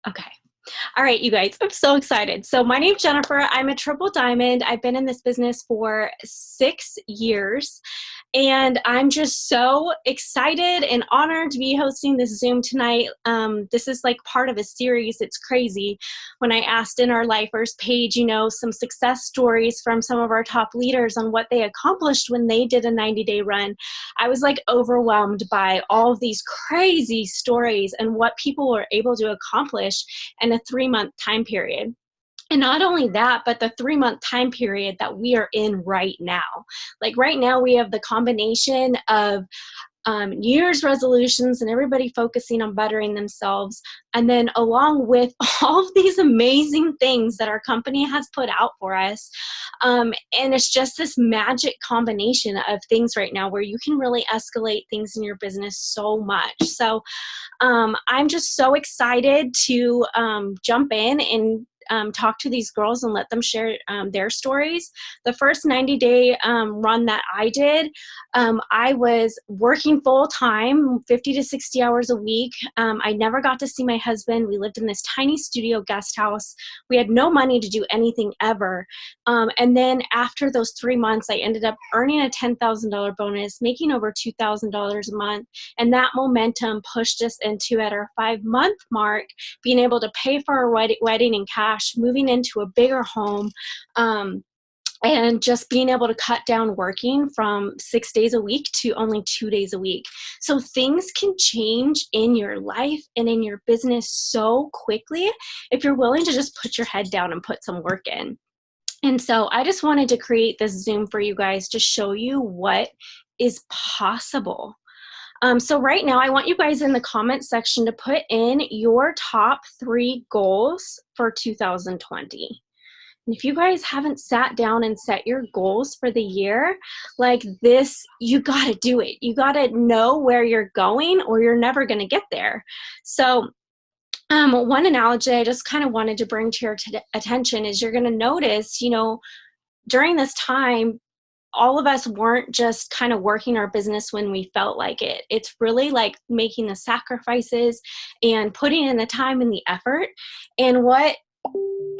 Okay. All right, you guys, I'm so excited. So my name's Jennifer. I'm a triple diamond. I've been in this business for 6 years, and I'm just so excited and honored to be hosting this Zoom tonight. This is like part of a series. It's crazy. When I asked in our Lifers page, some success stories from some of our top leaders on what they accomplished when they did a 90-day run, I was like overwhelmed by all of these crazy stories and what people were able to accomplish in a 3-month time period. And not only that, but the 3-month time period that we are in right now. Like right now, we have the combination of New Year's resolutions and everybody focusing on bettering themselves. And then along with all of these amazing things that our company has put out for us. And it's just this magic combination of things right now where you can really escalate things in your business so much. So I'm just so excited to jump in and talk to these girls and let them share their stories. The first 90-day run that I did, I was working full-time, 50 to 60 hours a week. I never got to see my husband. We lived in this tiny studio guest house. We had no money to do anything ever. And then after those 3 months, I ended up earning a $10,000 bonus, making over $2,000 a month. And that momentum pushed us into, at our 5-month mark, being able to pay for our wedding in cash, moving into a bigger home, and just being able to cut down working from 6 days a week to only 2 days a week. So things can change in your life and in your business so quickly if you're willing to just put your head down and put some work in. And so I just wanted to create this Zoom for you guys to show you what is possible. So right now, I want you guys in the comment section to put in your top 3 goals for 2020. And if you guys haven't sat down and set your goals for the year like this, you got to do it. You got to know where you're going or you're never going to get there. So one analogy I just kind of wanted to bring to your attention is you're going to notice, during this time, all of us weren't just kind of working our business when we felt like it. It's really like making the sacrifices and putting in the time and the effort. And what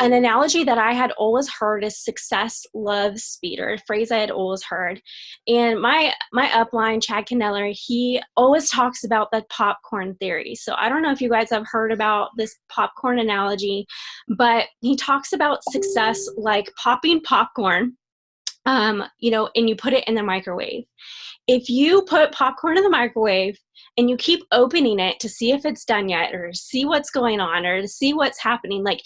an analogy that I had always heard is success loves speed, or a phrase I had always heard. And my upline, Chad Canneller, he always talks about the popcorn theory. So I don't know if you guys have heard about this popcorn analogy, but he talks about success like popping popcorn. And you put it in the microwave. If you put popcorn in the microwave and you keep opening it to see if it's done yet, or see what's going on, or to see what's happening, like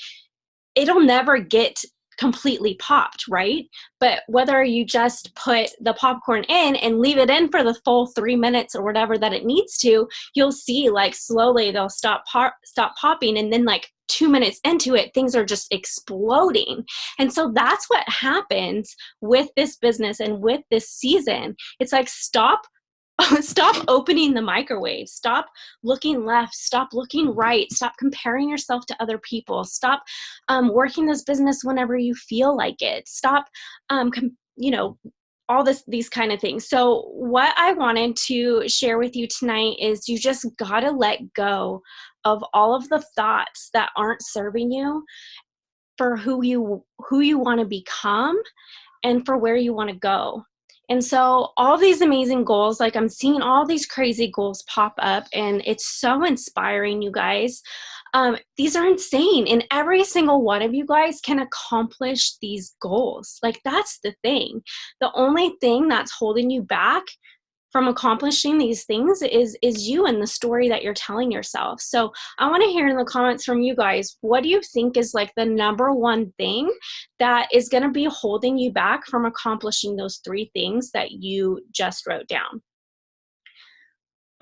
it'll never get completely popped, right? But whether you just put the popcorn in and leave it in for the full 3 minutes or whatever that it needs to, you'll see like slowly they'll stop popping, and then like 2 minutes into it, things are just exploding. And so that's what happens with this business and with this season. It's like stop opening the microwave, stop looking left, stop looking right, stop comparing yourself to other people, stop working this business whenever you feel like it, stop all these kind of things. So what I wanted to share with you tonight is you just gotta let go of all of the thoughts that aren't serving you for who you want to become and for where you want to go. And so all these amazing goals, like I'm seeing all these crazy goals pop up, and it's so inspiring, you guys. These are insane, and every single one of you guys can accomplish these goals. Like that's the thing. The only thing that's holding you back from accomplishing these things is you and the story that you're telling yourself. So I want to hear in the comments from you guys, what do you think is like the number one thing that is going to be holding you back from accomplishing those 3 things that you just wrote down?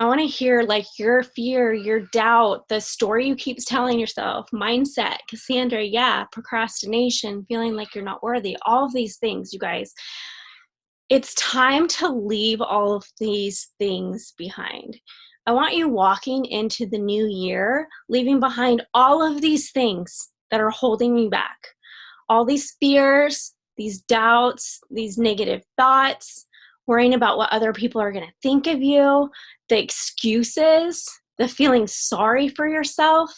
I want to hear like your fear, your doubt, the story you keep telling yourself, mindset, Cassandra, yeah, procrastination, feeling like you're not worthy, all of these things, you guys. It's time to leave all of these things behind. I want you walking into the new year, leaving behind all of these things that are holding you back. All these fears, these doubts, these negative thoughts, worrying about what other people are going to think of you, the excuses, the feeling sorry for yourself,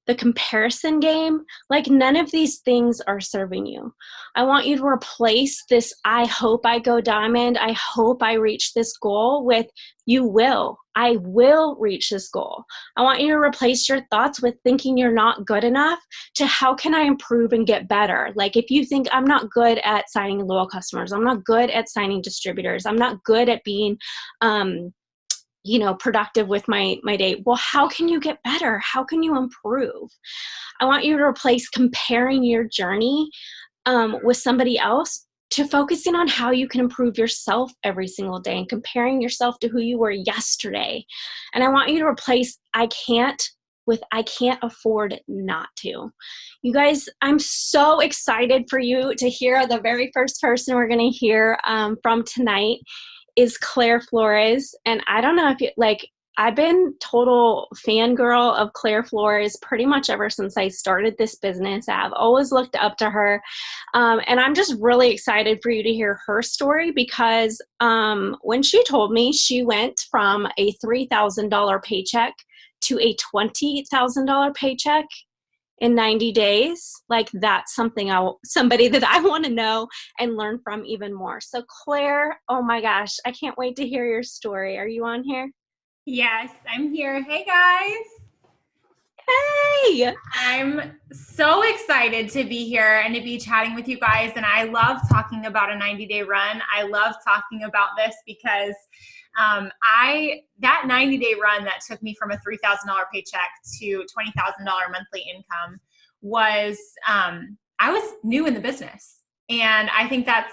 the comparison game, like none of these things are serving you. I want you to replace this, I hope I go diamond, I hope I reach this goal, with you will. I will reach this goal. I want you to replace your thoughts with thinking you're not good enough to how can I improve and get better? Like if you think I'm not good at signing loyal customers, I'm not good at signing distributors, I'm not good at being productive with my day. Well, how can you get better? How can you improve? I want you to replace comparing your journey with somebody else to focusing on how you can improve yourself every single day and comparing yourself to who you were yesterday. And I want you to replace I can't with I can't afford not to. You guys, I'm so excited for you to hear. The very first person we're going to hear from tonight is Claire Flores. And I don't know if you, I've been total fangirl of Claire Flores pretty much ever since I started this business. I've always looked up to her. And I'm just really excited for you to hear her story because when she told me she went from a $3,000 paycheck to a $20,000 paycheck in 90 days, like that's somebody that I want to know and learn from even more. So Claire, oh my gosh, I can't wait to hear your story. Are you on here? Yes, I'm here. Hey guys. Hey! I'm so excited to be here and to be chatting with you guys. And I love talking about a 90-day run. I love talking about this because that 90-day run that took me from a $3,000 paycheck to $20,000 monthly income was, I was new in the business. And I think that's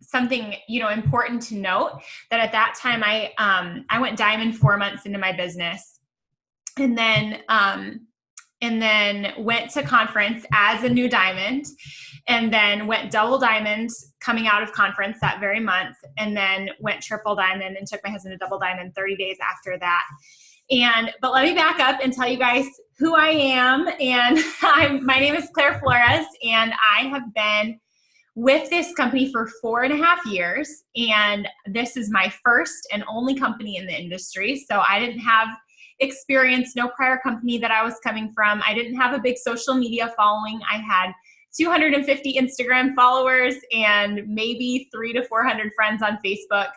something, important to note, that at that time I went diamond 4 months into my business, and then went to conference as a new diamond, and then went double diamond coming out of conference that very month, and then went triple diamond and took my husband to double diamond 30 days after that. But let me back up and tell you guys who I am. And my name is Claire Flores, and I have been with this company for 4.5 years. And this is my first and only company in the industry. So I didn't have experience, no prior company that I was coming from. I didn't have a big social media following. I had 250 Instagram followers and maybe 300 to 400 friends on Facebook.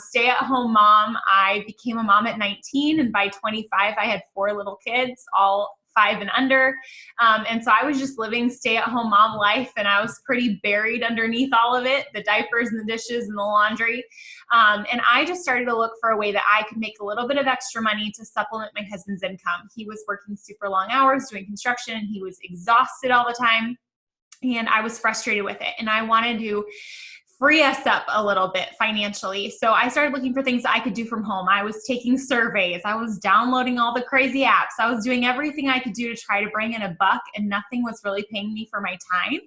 Stay-at-home mom. I became a mom at 19, and by 25, I had 4 little kids, all 5 and under. And so I was just living stay-at-home mom life, and I was pretty buried underneath all of it, the diapers and the dishes and the laundry. And I just started to look for a way that I could make a little bit of extra money to supplement my husband's income. He was working super long hours doing construction, and he was exhausted all the time. And I was frustrated with it, and I wanted to free us up a little bit financially. So I started looking for things that I could do from home. I was taking surveys. I was downloading all the crazy apps. I was doing everything I could do to try to bring in a buck, and nothing was really paying me for my time.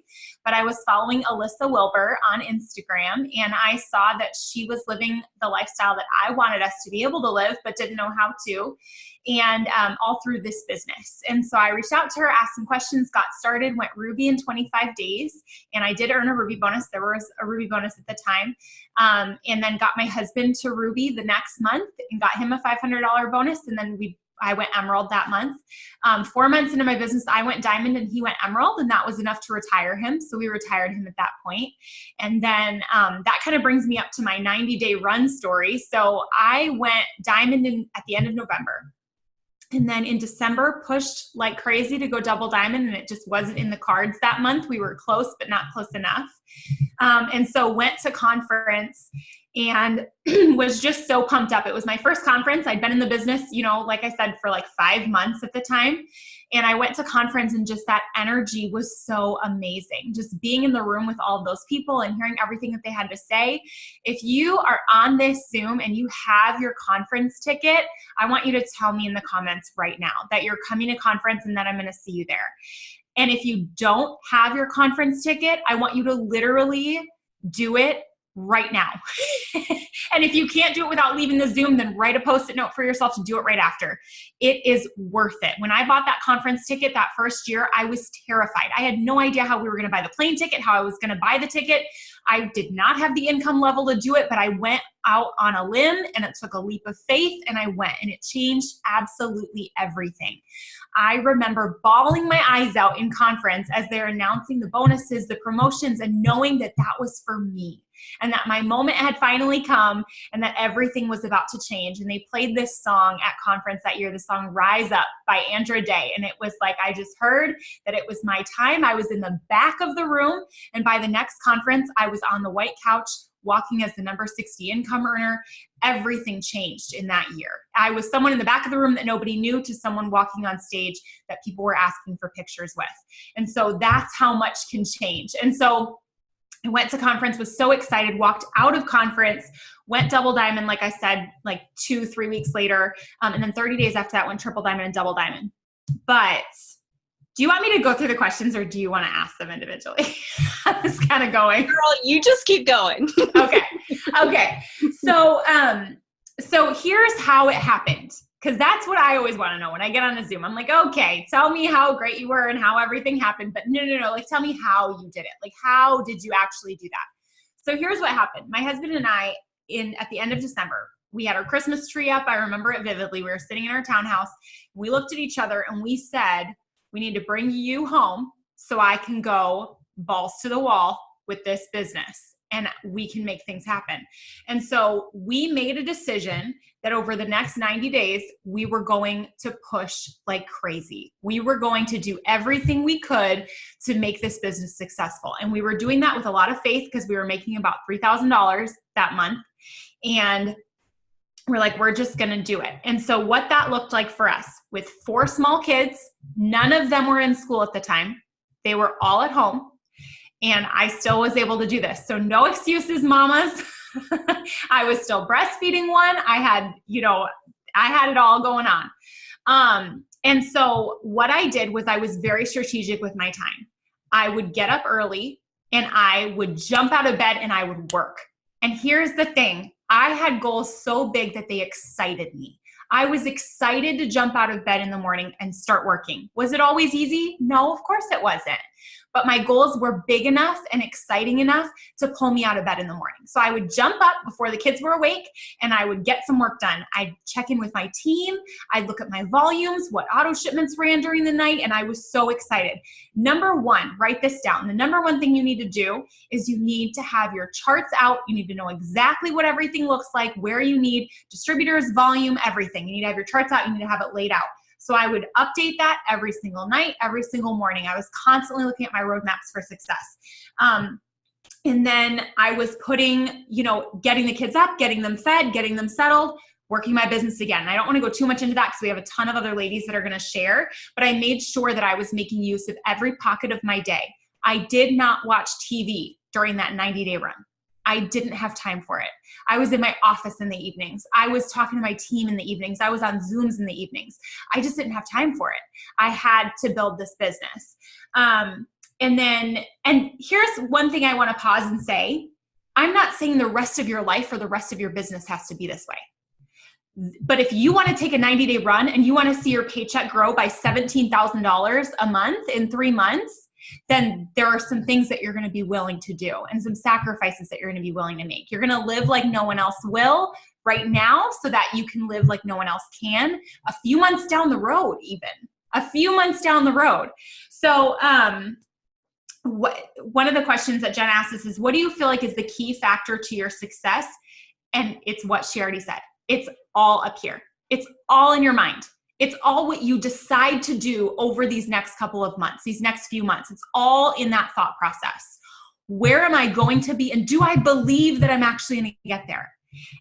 But I was following Alyssa Wilbur on Instagram, and I saw that she was living the lifestyle that I wanted us to be able to live, but didn't know how to. And all through this business. And so I reached out to her, asked some questions, got started, went Ruby in 25 days. And I did earn a Ruby bonus. There was a Ruby bonus at the time. And then got my husband to Ruby the next month and got him a $500 bonus. And then I went Emerald that month. 4 months into my business, I went Diamond and he went Emerald, and that was enough to retire him. So we retired him at that point. And then that kind of brings me up to my 90-day run story. So I went Diamond at the end of November. And then in December, pushed like crazy to go double diamond, and it just wasn't in the cards that month. We were close, but not close enough. And so went to conference and was just so pumped up. It was my first conference. I'd been in the business, like I said, for like 5 months at the time. And I went to conference, and just that energy was so amazing. Just being in the room with all of those people and hearing everything that they had to say. If you are on this Zoom and you have your conference ticket, I want you to tell me in the comments right now that you're coming to conference and that I'm going to see you there. And if you don't have your conference ticket, I want you to literally do it right now. And if you can't do it without leaving the Zoom, then write a Post-it note for yourself to do it right after. It is worth it. When I bought that conference ticket that first year, I was terrified. I had no idea how we were going to buy the plane ticket, how I was going to buy the ticket. I did not have the income level to do it, but I went out on a limb and it took a leap of faith and I went, and it changed absolutely everything. I remember bawling my eyes out in conference as they're announcing the bonuses, the promotions, and knowing that that was for me and that my moment had finally come and that everything was about to change. And they played this song at conference that year, the song Rise Up by Andra Day. And it was like, I just heard that it was my time. I was in the back of the room. And by the next conference, I was on the white couch walking as the number 60 income earner. Everything changed in that year. I was someone in the back of the room that nobody knew to someone walking on stage that people were asking for pictures with. And so that's how much can change. And so I went to conference, was so excited, walked out of conference, went double diamond, like I said, like 2-3 weeks later. And then 30 days after that went triple diamond and double diamond. But do you want me to go through the questions or do you want to ask them individually? I was kind of going. Girl, you just keep going. Okay. So here's how it happened. Because that's what I always want to know when I get on a Zoom. I'm like, okay, tell me how great you were and how everything happened. But no. Like, tell me how you did it. Like, how did you actually do that? So here's what happened. My husband and I, at the end of December, we had our Christmas tree up. I remember it vividly. We were sitting in our townhouse. We looked at each other and we said, we need to bring you home so I can go balls to the wall with this business and we can make things happen. And so we made a decision that over the next 90 days, we were going to push like crazy. We were going to do everything we could to make this business successful. And we were doing that with a lot of faith because we were making about $3,000 that month. And we're like, we're just going to do it. And so what that looked like for us with 4 small kids, none of them were in school at the time. They were all at home. And I still was able to do this. So no excuses, mamas. I was still breastfeeding one. I had it all going on. And so what I did was I was very strategic with my time. I would get up early and I would jump out of bed and I would work. And here's the thing. I had goals so big that they excited me. I was excited to jump out of bed in the morning and start working. Was it always easy? No, of course it wasn't. But my goals were big enough and exciting enough to pull me out of bed in the morning. So I would jump up before the kids were awake and I would get some work done. I'd check in with my team. I'd look at my volumes, what auto shipments ran during the night, and I was so excited. Number 1, write this down. The number 1 thing you need to do is you need to have your charts out. You need to know exactly what everything looks like, where you need distributors, volume, everything. You need to have your charts out. You need to have it laid out. So I would update that every single night, every single morning. I was constantly looking at my roadmaps for success. And then I was putting, getting the kids up, getting them fed, getting them settled, working my business again. And I don't want to go too much into that because we have a ton of other ladies that are going to share, but I made sure that I was making use of every pocket of my day. I did not watch TV during that 90-day run. I didn't have time for it. I was in my office in the evenings. I was talking to my team in the evenings. I was on Zooms in the evenings. I just didn't have time for it. I had to build this business. And here's one thing I want to pause and say. I'm not saying the rest of your life or the rest of your business has to be this way. But if you want to take a 90-day run and you want to see your paycheck grow by $17,000 a month in 3 months, then there are some things that you're going to be willing to do and some sacrifices that you're going to be willing to make. You're going to live like no one else will right now so that you can live like no one else can a few months down the road, even a few months down the road. So one of the questions that Jen asked us is, what do you feel like is the key factor to your success? And it's what she already said. It's all up here. It's all in your mind. It's all what you decide to do over these next couple of months, these next few months. It's all in that thought process. Where am I going to be? And do I believe that I'm actually going to get there?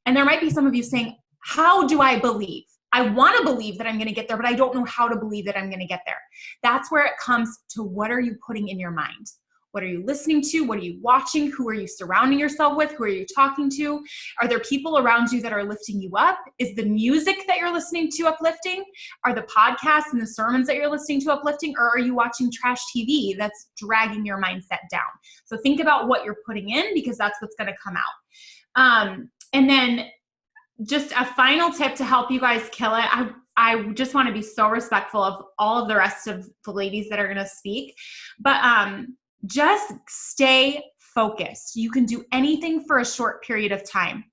And there might be some of you saying, how do I believe? I want to believe that I'm going to get there, but I don't know how to believe that I'm going to get there. That's where it comes to, what are you putting in your mind? What are you listening to? What are you watching? Who are you surrounding yourself with? Who are you talking to? Are there people around you that are lifting you up? Is the music that you're listening to uplifting? Are the podcasts and the sermons that you're listening to uplifting? Or are you watching trash TV that's dragging your mindset down? So think about what you're putting in, because that's what's going to come out. And then just a final tip to help you guys kill it. I just want to be so respectful of all of the rest of the ladies that are going to speak, but just stay focused. You can do anything for a short period of time.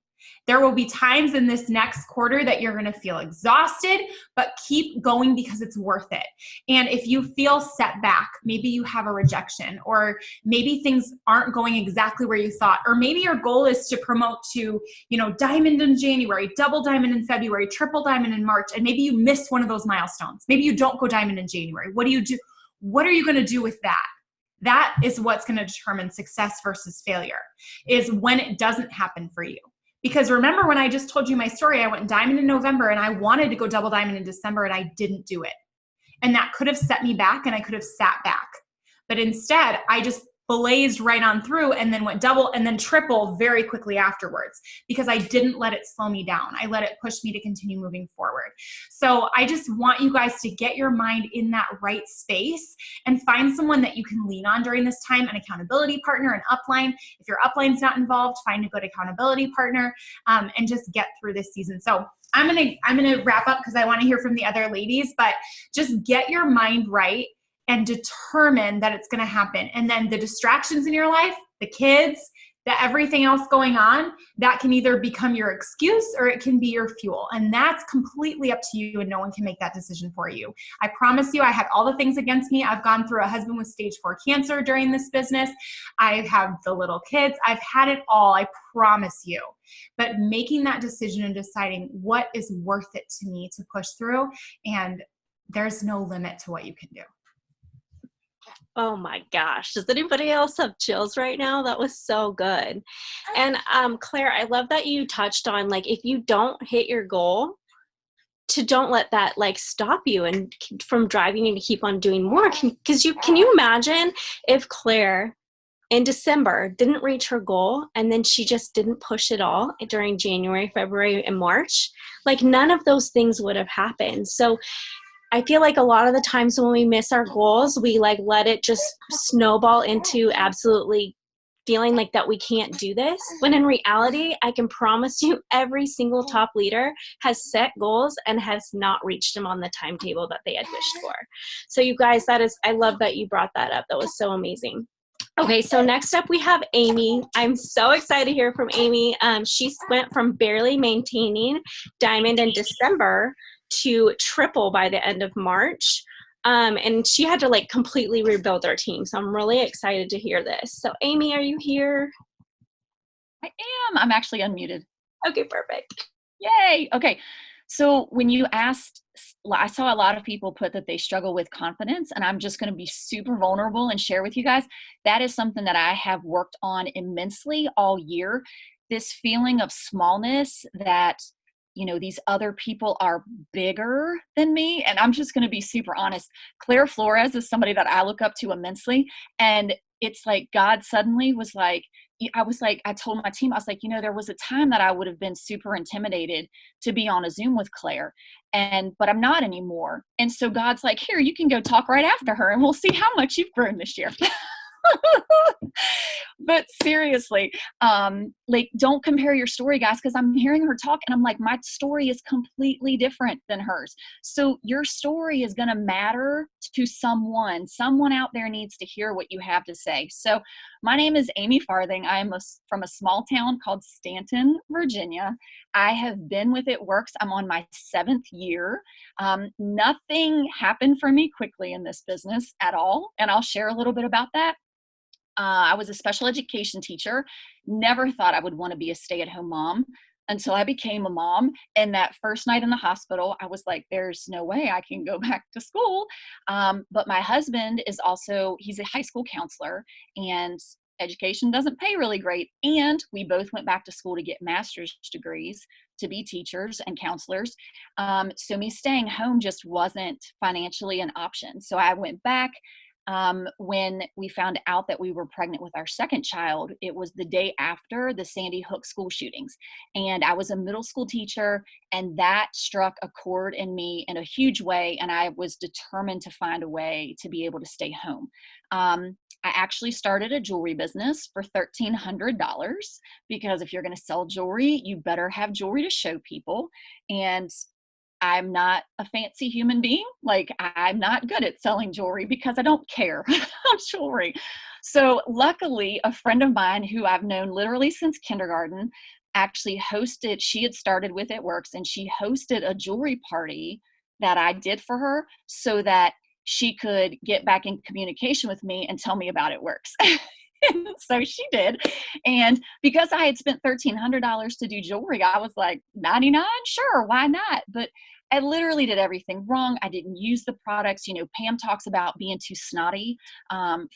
There will be times in this next quarter that you're going to feel exhausted, but keep going because it's worth it. And if you feel set back, maybe you have a rejection, or maybe things aren't going exactly where you thought, or maybe your goal is to promote to, diamond in January, double diamond in February, triple diamond in March, and maybe you miss one of those milestones. Maybe you don't go diamond in January. What do you do? What are you going to do with that? That is what's going to determine success versus failure, is when it doesn't happen for you. Because remember when I just told you my story, I went diamond in November and I wanted to go double diamond in December and I didn't do it. And that could have set me back and I could have sat back. But instead, I just blazed right on through and then went double and then triple very quickly afterwards, because I didn't let it slow me down. I let it push me to continue moving forward. So I just want you guys to get your mind in that right space and find someone that you can lean on during this time, an accountability partner, an upline. If your upline's not involved, find a good accountability partner, and just get through this season. So I'm gonna wrap up because I want to hear from the other ladies, but just get your mind right and determine that it's going to happen. And then the distractions in your life, the kids, everything else going on, that can either become your excuse or it can be your fuel. And that's completely up to you, and no one can make that decision for you. I promise you, I had all the things against me. I've gone through a husband with stage 4 cancer during this business. I have the little kids. I've had it all, I promise you. But making that decision and deciding what is worth it to me to push through, and there's no limit to what you can do. Oh my gosh. Does anybody else have chills right now? That was so good. And Claire, I love that you touched on, like, if you don't hit your goal, to don't let that stop you and from driving you to keep on doing more. Can you imagine if Claire in December didn't reach her goal and then she just didn't push it all during January, February, and March? None of those things would have happened. So I feel like a lot of the times when we miss our goals, we let it just snowball into absolutely feeling like that we can't do this. When in reality, I can promise you every single top leader has set goals and has not reached them on the timetable that they had wished for. So you guys, I love that you brought that up. That was so amazing. Okay, so next up we have Amy. I'm so excited to hear from Amy. She went from barely maintaining diamond in December to triple by the end of March. And she had to completely rebuild her team. So I'm really excited to hear this. So Amy, are you here? I am. I'm actually unmuted. Okay, perfect. Yay. Okay. So when you asked, I saw a lot of people put that they struggle with confidence, and I'm just going to be super vulnerable and share with you guys. That is something that I have worked on immensely all year. This feeling of smallness that, these other people are bigger than me. And I'm just going to be super honest. Claire Flores is somebody that I look up to immensely. And it's like God suddenly was like, I told my team, I was like, there was a time that I would have been super intimidated to be on a Zoom with Claire, but I'm not anymore. And so God's like, here, you can go talk right after her and we'll see how much you've grown this year. But seriously, don't compare your story, guys, because I'm hearing her talk and I'm like, my story is completely different than hers. So your story is going to matter to someone. Someone out there needs to hear what you have to say. So my name is Amy Farthing. I am from a small town called Stanton, Virginia. I have been with It Works. I'm on my 7th year. Nothing happened for me quickly in this business at all. And I'll share a little bit about that. I was a special education teacher. Never thought I would want to be a stay-at-home mom until I became a mom. And that first night in the hospital, I was like, there's no way I can go back to school. But my husband he's a high school counselor, and education doesn't pay really great. And we both went back to school to get master's degrees to be teachers and counselors. So me staying home just wasn't financially an option. So I went back. when we found out that we were pregnant with our second child, it was the day after the Sandy Hook school shootings. And I was a middle school teacher, and that struck a chord in me in a huge way. And I was determined to find a way to be able to stay home. I actually started a jewelry business for $1,300 because if you're going to sell jewelry, you better have jewelry to show people. And I'm not a fancy human being. Like, I'm not good at selling jewelry because I don't care about jewelry. So luckily, a friend of mine who I've known literally since kindergarten actually hosted, she had started with It Works, and she hosted a jewelry party that I did for her so that she could get back in communication with me and tell me about It Works. So she did. And because I had spent $1,300 to do jewelry, I was like, 99, sure, why not? But I literally did everything wrong. I didn't use the products. You know, Pam talks about being too snotty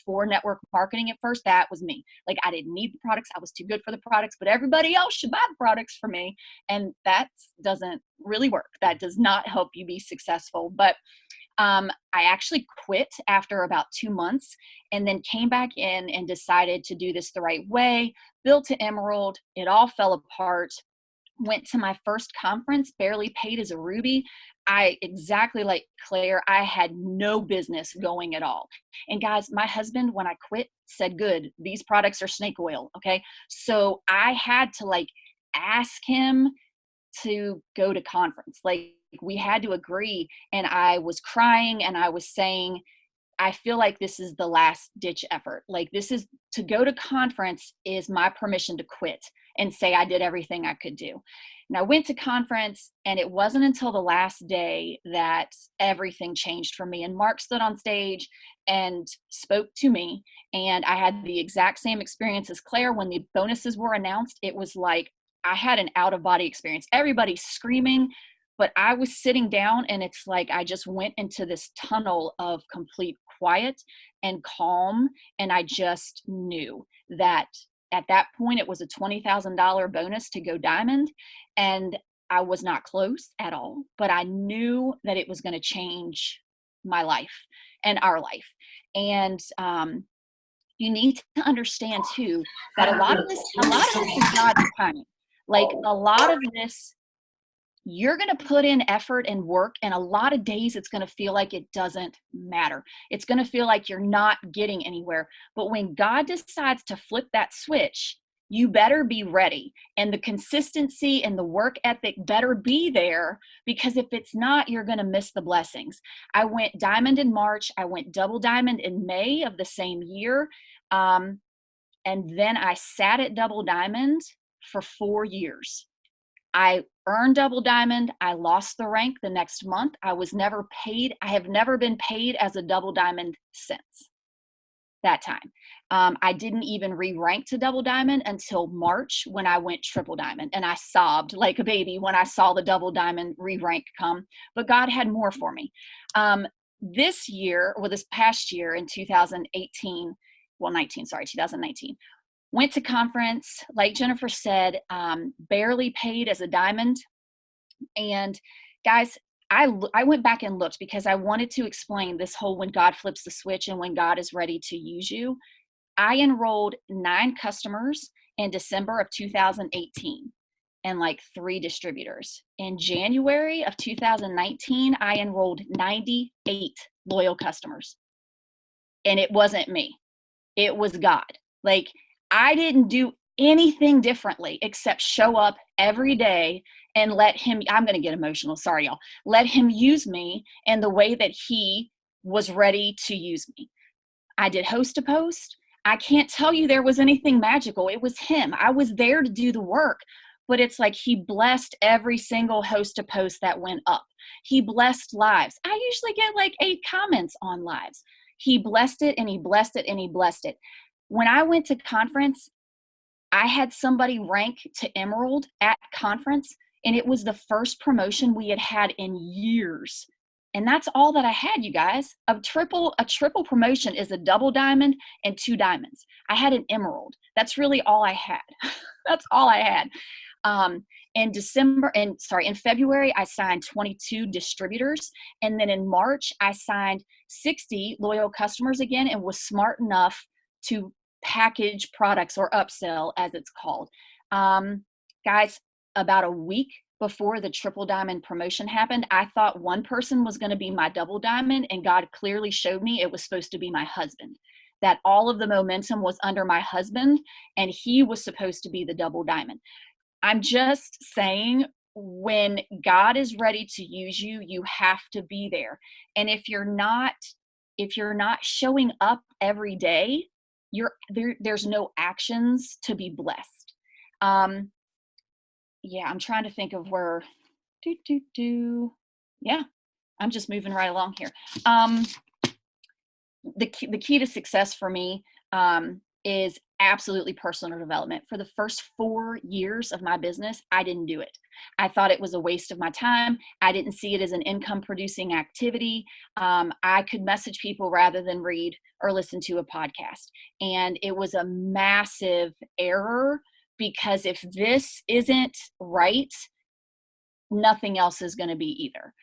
for network marketing at first. That was me. Like, I didn't need the products. I was too good for the products, but everybody else should buy the products for me. And that doesn't really work. That does not help you be successful. But I actually quit after about 2 months and then came back in and decided to do this the right way, built to Emerald. It all fell apart. Went to my first conference, barely paid as a Ruby. Exactly like Claire, I had no business going at all. And guys, my husband, when I quit, said, good, these products are snake oil. Okay. So I had to like ask him to go to conference. Like, we had to agree. And I was crying and I was saying, I feel like this is the last ditch effort. Like, this is to go to conference is my permission to quit and say I did everything I could do. And I went to conference, and it wasn't until the last day that everything changed for me. And Mark stood on stage and spoke to me. And I had the exact same experience as Claire. When the bonuses were announced, it was like I had an out-of-body experience. Everybody's screaming, but I was sitting down, and it's like I just went into this tunnel of complete quiet and calm. And I just knew that at that point it was a $20,000 bonus to go diamond. And I was not close at all, but I knew that it was going to change my life and our life. And you need to understand too that a lot of this is God's timing. Like, a lot of this, you're going to put in effort and work, and a lot of days it's going to feel like it doesn't matter. It's going to feel like you're not getting anywhere. But when God decides to flip that switch, you better be ready. And the consistency and the work ethic better be there, because if it's not, you're going to miss the blessings. I went diamond in March. I went double diamond in May of the same year. And then I sat at double diamond for 4 years. I earned double diamond. I lost the rank the next month. I was never paid. I have never been paid as a double diamond since that time. I didn't even re-rank to double diamond until March, when I went triple diamond, and I sobbed like a baby when I saw the double diamond re-rank come. But God had more for me. This past year in 2019, went to conference, like Jennifer said, barely paid as a diamond. And guys, I went back and looked because I wanted to explain this whole when God flips the switch and when God is ready to use you. I enrolled 9 customers in December of 2018 and like 3 distributors. In January of 2019, I enrolled 98 loyal customers. And it wasn't me. It was God. Like, I didn't do anything differently except show up every day and let him, I'm going to get emotional. Sorry, y'all. Let him use me in the way that he was ready to use me. I did host to post. I can't tell you there was anything magical. It was him. I was there to do the work, but it's like he blessed every single host to post that went up. He blessed lives. I usually get like 8 comments on lives. He blessed it, and he blessed it, and he blessed it. When I went to conference, I had somebody rank to Emerald at conference, and it was the first promotion we had had in years. And that's all that I had, you guys. A triple promotion is a double diamond and 2 diamonds. I had an Emerald. That's really all I had. That's all I had. In February, I signed 22 distributors. And then in March, I signed 60 loyal customers again, and was smart enough to package products, or upsell as it's called. Guys, about a week before the triple diamond promotion happened, I thought one person was going to be my double diamond, and God clearly showed me it was supposed to be my husband, that all of the momentum was under my husband and he was supposed to be the double diamond. I'm just saying, when God is ready to use you, you have to be there. And if you're not showing up every day, there's no actions to be blessed. Yeah, I'm trying to think of where, yeah, I'm just moving right along here. The key to success for me is absolutely personal development. For the first 4 years of my business, I didn't do it. I thought it was a waste of my time. I didn't see it as an income producing activity. I could message people rather than read or listen to a podcast. And it was a massive error, because if this isn't right, nothing else is going to be either.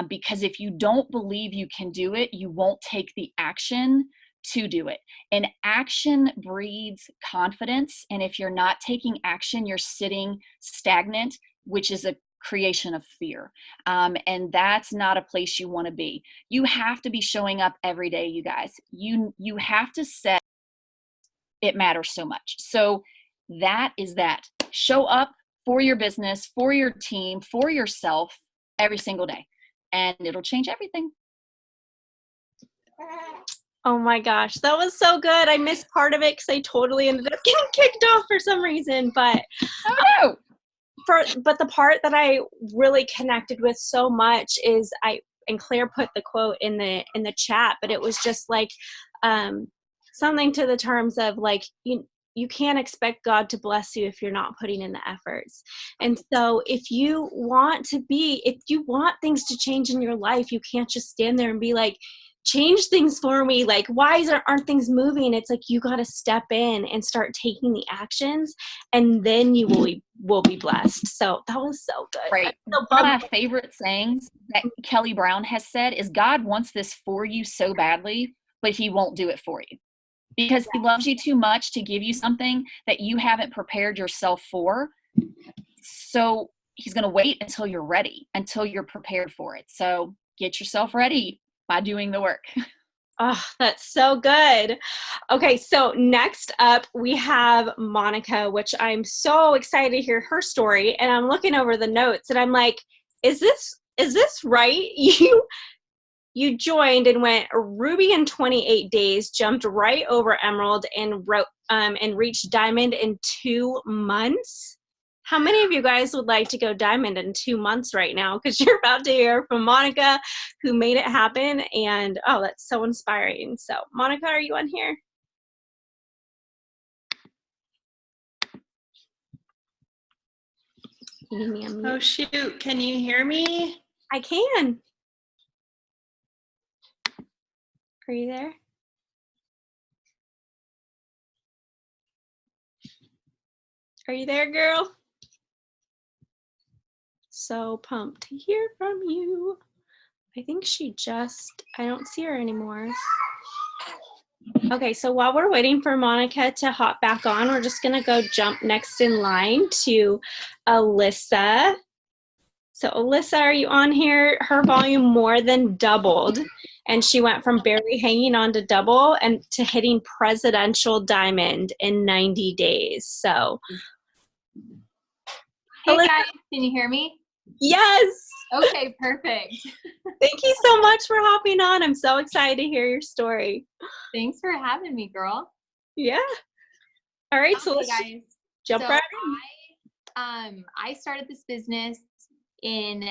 Because if you don't believe you can do it, you won't take the action to do it. And action breeds confidence. And if you're not taking action, you're sitting stagnant, which is a creation of fear. And that's not a place you want to be. You have to be showing up every day, you guys. You have to set, it matters so much. So that is that. Show up for your business, for your team, for yourself every single day, and it'll change everything. Oh my gosh, that was so good. I missed part of it because I totally ended up getting kicked off for some reason. But oh no. But the part that I really connected with so much is and Claire put the quote in the chat, but it was just like something to the terms of like, you can't expect God to bless you if you're not putting in the efforts. And so if you want things to change in your life, you can't just stand there and be like, change things for me. Like, why aren't things moving? It's like, you got to step in and start taking the actions, and then you will be blessed. So that was so good. Right. So one of my favorite sayings that Kelly Brown has said is, God wants this for you so badly, but he won't do it for you, because he loves you too much to give you something that you haven't prepared yourself for. So he's going to wait until you're ready, until you're prepared for it. So get yourself ready by doing the work. Oh, that's so good. Okay, so next up we have Monica, which I'm so excited to hear her story. And I'm looking over the notes and I'm like, is this right? You joined and went Ruby in 28 days, jumped right over Emerald, and reached Diamond in 2 months. How many of you guys would like to go Diamond in 2 months right now? Because you're about to hear from Monica, who made it happen. And oh, that's so inspiring. So Monica, are you on here? Oh shoot, can you hear me? I can. Are you there? Are you there, girl? So pumped to hear from you. I think I don't see her anymore. Okay, so while we're waiting for Monica to hop back on, we're just gonna go jump next in line to Alyssa. So Alyssa, are you on here? Her volume more than doubled, and she went from barely hanging on to double and to hitting presidential diamond in 90 days. So hey Alyssa, guys, can you hear me? yes. Okay, perfect. Thank you so much for hopping on. I'm so excited to hear your story. Thanks for having me, girl. Yeah. All right, so Okay, let's guys. jump right in. I started this business in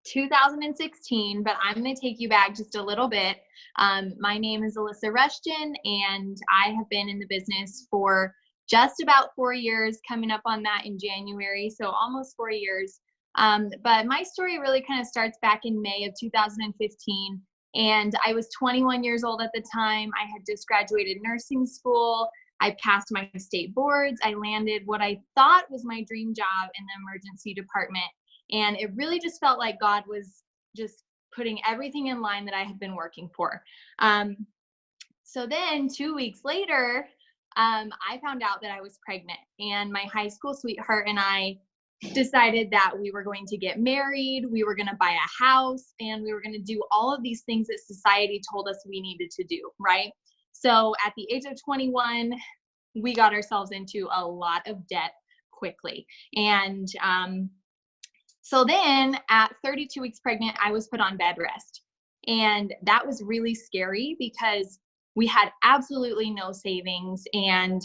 2016, but I'm going to take you back just a little bit. My name is Alyssa Rushton, and I have been in the business for just about 4 years, coming up on that in January, so almost 4 years. But my story really kind of starts back in May of 2015, and I was 21 years old at the time. I had just graduated nursing school. I passed my state boards. I landed what I thought was my dream job in the emergency department. And it really just felt like God was just putting everything in line that I had been working for. So then 2 weeks later, I found out that I was pregnant, and my high school sweetheart and I decided that we were going to get married, we were going to buy a house, and we were going to do all of these things that society told us we needed to do, right? So at the age of 21, we got ourselves into a lot of debt quickly. And so then at 32 weeks pregnant, I was put on bed rest. And that was really scary because we had absolutely no savings, and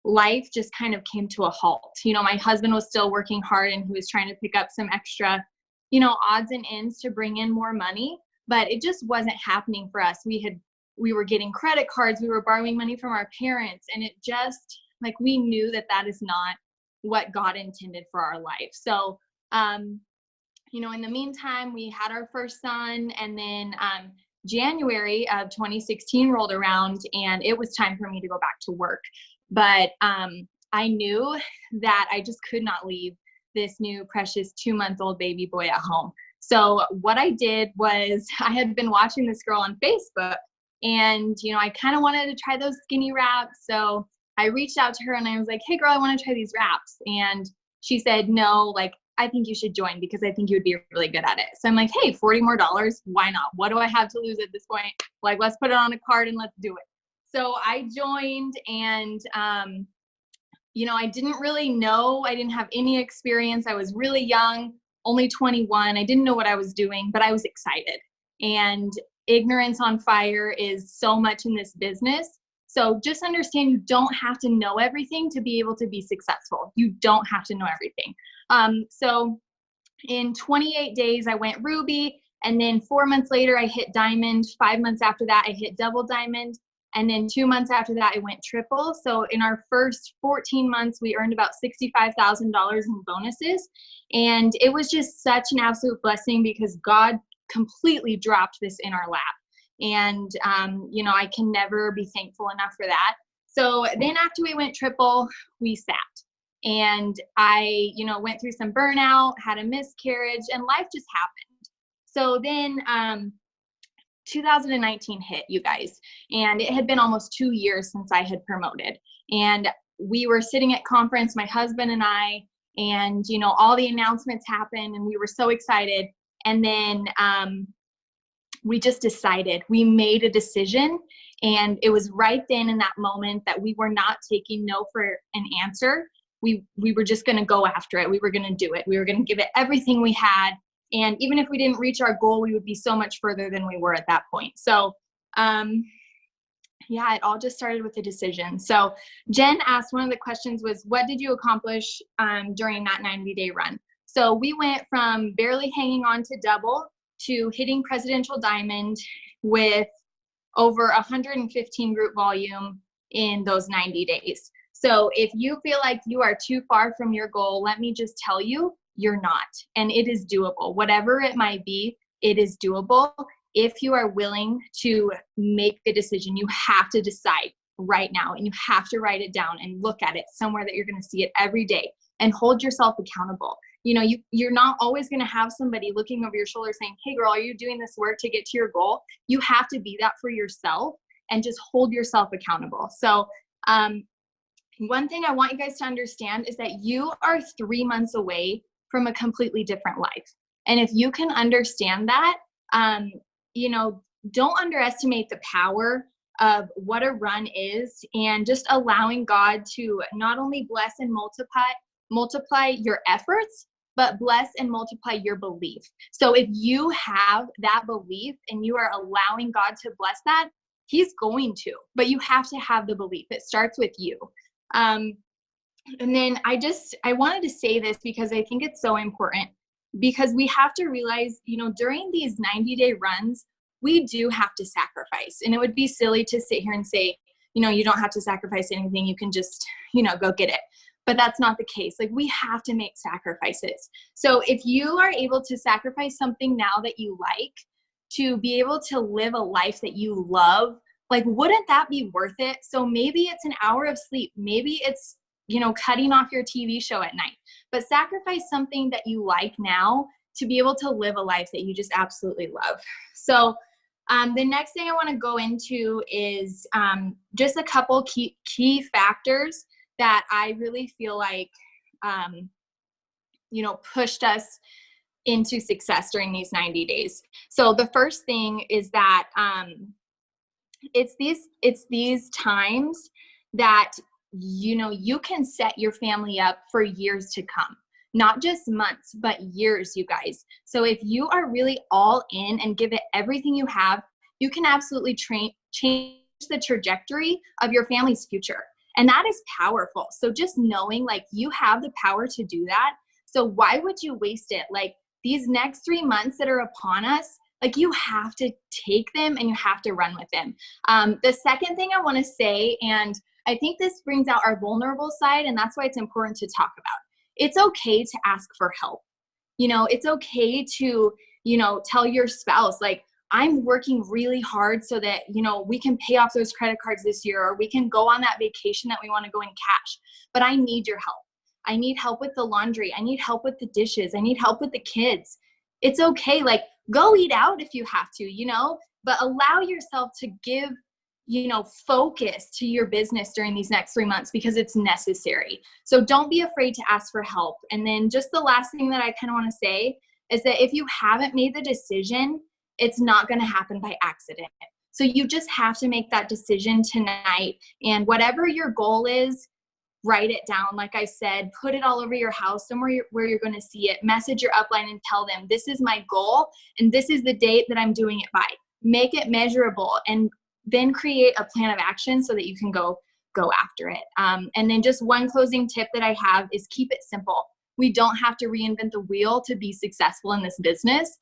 life just kind of came to a halt. You know, my husband was still working hard, and he was trying to pick up some extra, you know, odds and ends to bring in more money, but it just wasn't happening for us. We were getting credit cards, we were borrowing money from our parents, and it just, like, we knew that that is not what God intended for our life. So, you know, in the meantime, we had our first son, and then January of 2016 rolled around, and it was time for me to go back to work. But I knew that I just could not leave this new precious 2-month-old baby boy at home. So what I did was, I had been watching this girl on Facebook, and, you know, I kind of wanted to try those skinny wraps. So I reached out to her and I was like, hey girl, I want to try these wraps. And she said, no, like, I think you should join because I think you would be really good at it. So I'm like, hey, $40 more, why not? What do I have to lose at this point? Like, let's put it on a card and let's do it. So I joined, and, you know, I didn't really know, I didn't have any experience. I was really young, only 21. I didn't know what I was doing, but I was excited. And ignorance on fire is so much in this business. So just understand, you don't have to know everything to be able to be successful. You don't have to know everything. So in 28 days, I went Ruby, and then 4 months later, I hit Diamond. 5 months after that, I hit Double Diamond. And then 2 months after that, I went Triple. So in our first 14 months, we earned about $65,000 in bonuses. And it was just such an absolute blessing because God completely dropped this in our lap. And, you know, I can never be thankful enough for that. So then after we went Triple, we sat. And I, you know, went through some burnout, had a miscarriage, and life just happened. So then 2019 hit, you guys, and it had been almost 2 years since I had promoted. And we were sitting at conference, my husband and I, and, you know, all the announcements happened, and we were so excited. And then we just decided, we made a decision, and it was right then in that moment that we were not taking no for an answer. We were just going to go after it. We were going to do it. We were going to give it everything we had. And even if we didn't reach our goal, we would be so much further than we were at that point. So, yeah, it all just started with a decision. So Jen asked, one of the questions was, what did you accomplish during that 90-day run? So we went from barely hanging on to Double to hitting Presidential Diamond with over 115 group volume in those 90 days. So if you feel like you are too far from your goal, let me just tell you, you're not. And it is doable. Whatever it might be, it is doable. If you are willing to make the decision, you have to decide right now, and you have to write it down and look at it somewhere that you're going to see it every day, and hold yourself accountable. You know, you're not always going to have somebody looking over your shoulder saying, hey girl, are you doing this work to get to your goal? You have to be that for yourself and just hold yourself accountable. So, one thing I want you guys to understand is that you are 3 months away from a completely different life. And if you can understand that, you know, don't underestimate the power of what a run is, and just allowing God to not only bless and multiply your efforts, but bless and multiply your belief. So if you have that belief and you are allowing God to bless that, He's going to, but you have to have the belief. It starts with you. And then I wanted to say this because I think it's so important, because we have to realize, you know, during these 90-day runs, we do have to sacrifice. And it would be silly to sit here and say, you know, you don't have to sacrifice anything. You can just, you know, go get it. But that's not the case. Like, we have to make sacrifices. So if you are able to sacrifice something now that you like to be able to live a life that you love, like, wouldn't that be worth it? So maybe it's an hour of sleep. Maybe it's, you know, cutting off your TV show at night, but sacrifice something that you like now to be able to live a life that you just absolutely love. So the next thing I want to go into is just a couple key factors that I really feel like, pushed us into success during these 90 days. So the first thing is that it's these times that, you can set your family up for years to come. Not just months, but years, you guys. So if you are really all in and give it everything you have, you can absolutely change the trajectory of your family's future. And that is powerful. So just knowing like you have the power to do that. So why would you waste it? Like these next 3 months that are upon us, like you have to take them and you have to run with them. The second thing I want to say, and I think this brings out our vulnerable side, and that's why it's important to talk about. It's okay to ask for help. It's okay to, tell your spouse, like, I'm working really hard so that, we can pay off those credit cards this year, or we can go on that vacation that we want to go in cash, but I need your help. I need help with the laundry. I need help with the dishes. I need help with the kids. It's okay. Like, go eat out if you have to, but allow yourself to give, focus to your business during these next 3 months because it's necessary. So don't be afraid to ask for help. And then just the last thing that I kind of want to say is that if you haven't made the decision, it's not going to happen by accident. So you just have to make that decision tonight. And whatever your goal is, write it down. Like I said, put it all over your house, somewhere where you're going to see it. Message your upline and tell them, this is my goal and this is the date that I'm doing it by. Make it measurable and then create a plan of action so that you can go after it. And then just one closing tip that I have is keep it simple. We don't have to reinvent the wheel to be successful in this business.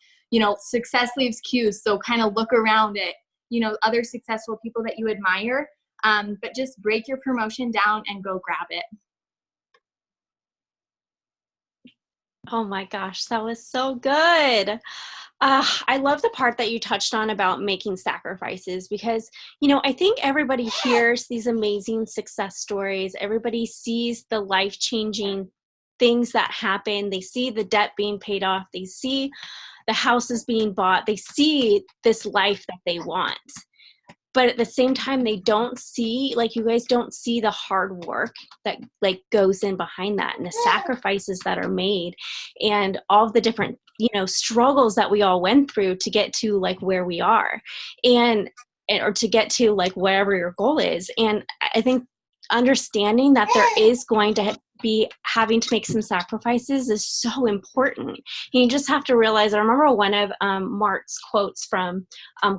Success leaves cues. So kind of look around at, other successful people that you admire. But just break your promotion down and go grab it. Oh my gosh, that was so good. I love the part that you touched on about making sacrifices because, I think everybody hears these amazing success stories. Everybody sees the life-changing things that happen. They see the debt being paid off. They see the houses being bought. They see this life that they want. But at the same time, they don't see, like you guys don't see the hard work that like goes in behind that and the sacrifices that are made and all the different, struggles that we all went through to get to like where we are or to get to like wherever your goal is. And I think understanding that there is going to be having to make some sacrifices is so important. And you just have to realize, I remember one of Mark's quotes from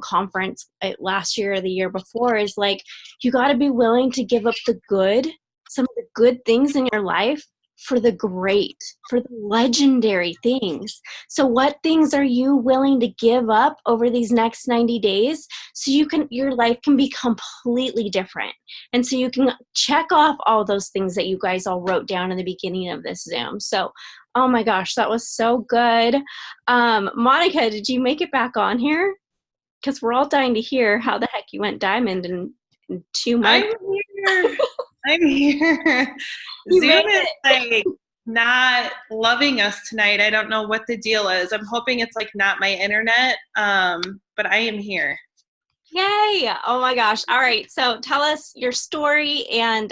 conference last year or the year before is like, you got to be willing to give up some of the good things in your life for the great, for the legendary things. So what things are you willing to give up over these next 90 days so your life can be completely different? And so you can check off all those things that you guys all wrote down in the beginning of this Zoom. So, oh my gosh, that was so good. Monica, did you make it back on here? Because we're all dying to hear how the heck you went diamond in 2 months. I'm here. Zoom is like not loving us tonight. I don't know what the deal is. I'm hoping it's like not my internet, but I am here. Yay! Oh my gosh. All right. So tell us your story and,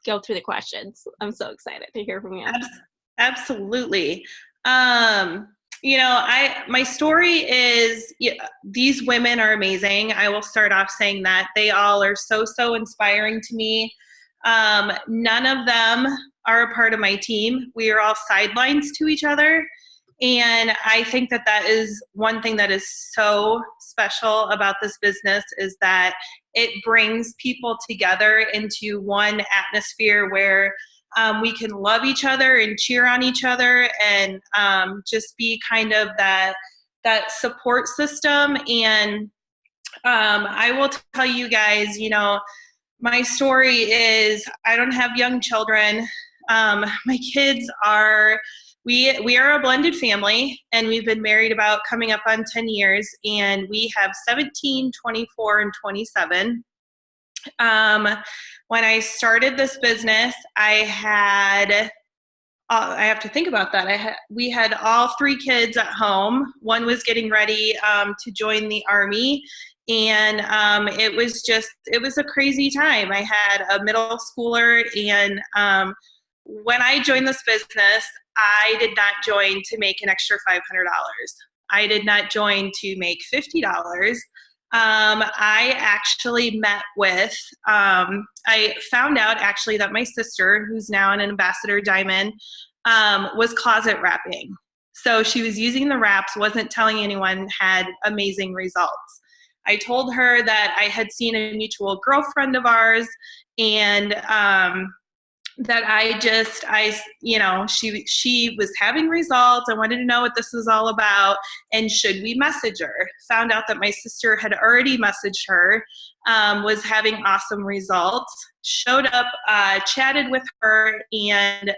go through the questions. I'm so excited to hear from you. Absolutely. My story is these women are amazing. I will start off saying that they all are so inspiring to me. None of them are a part of my team. We are all sidelines to each other. And I think that is one thing that is so special about this business is that it brings people together into one atmosphere where we can love each other and cheer on each other and just be kind of that support system. And I will tell you guys, my story is I don't have young children. My kids are, we are a blended family, and we've been married about coming up on 10 years, and we have 17, 24, and 27. When I started this business, I had I have to think about that. We had all 3 kids at home. One was getting ready to join the Army. And it was a crazy time. I had a middle schooler, and when I joined this business, I did not join to make an extra $500. I did not join to make $50. I actually met with, I found out actually that my sister, who's now an ambassador diamond, was closet wrapping. So she was using the wraps, wasn't telling anyone, had amazing results. I told her that I had seen a mutual girlfriend of ours, and that she was having results. I wanted to know what this was all about, and should we message her? Found out that my sister had already messaged her, was having awesome results, showed up, chatted with her, and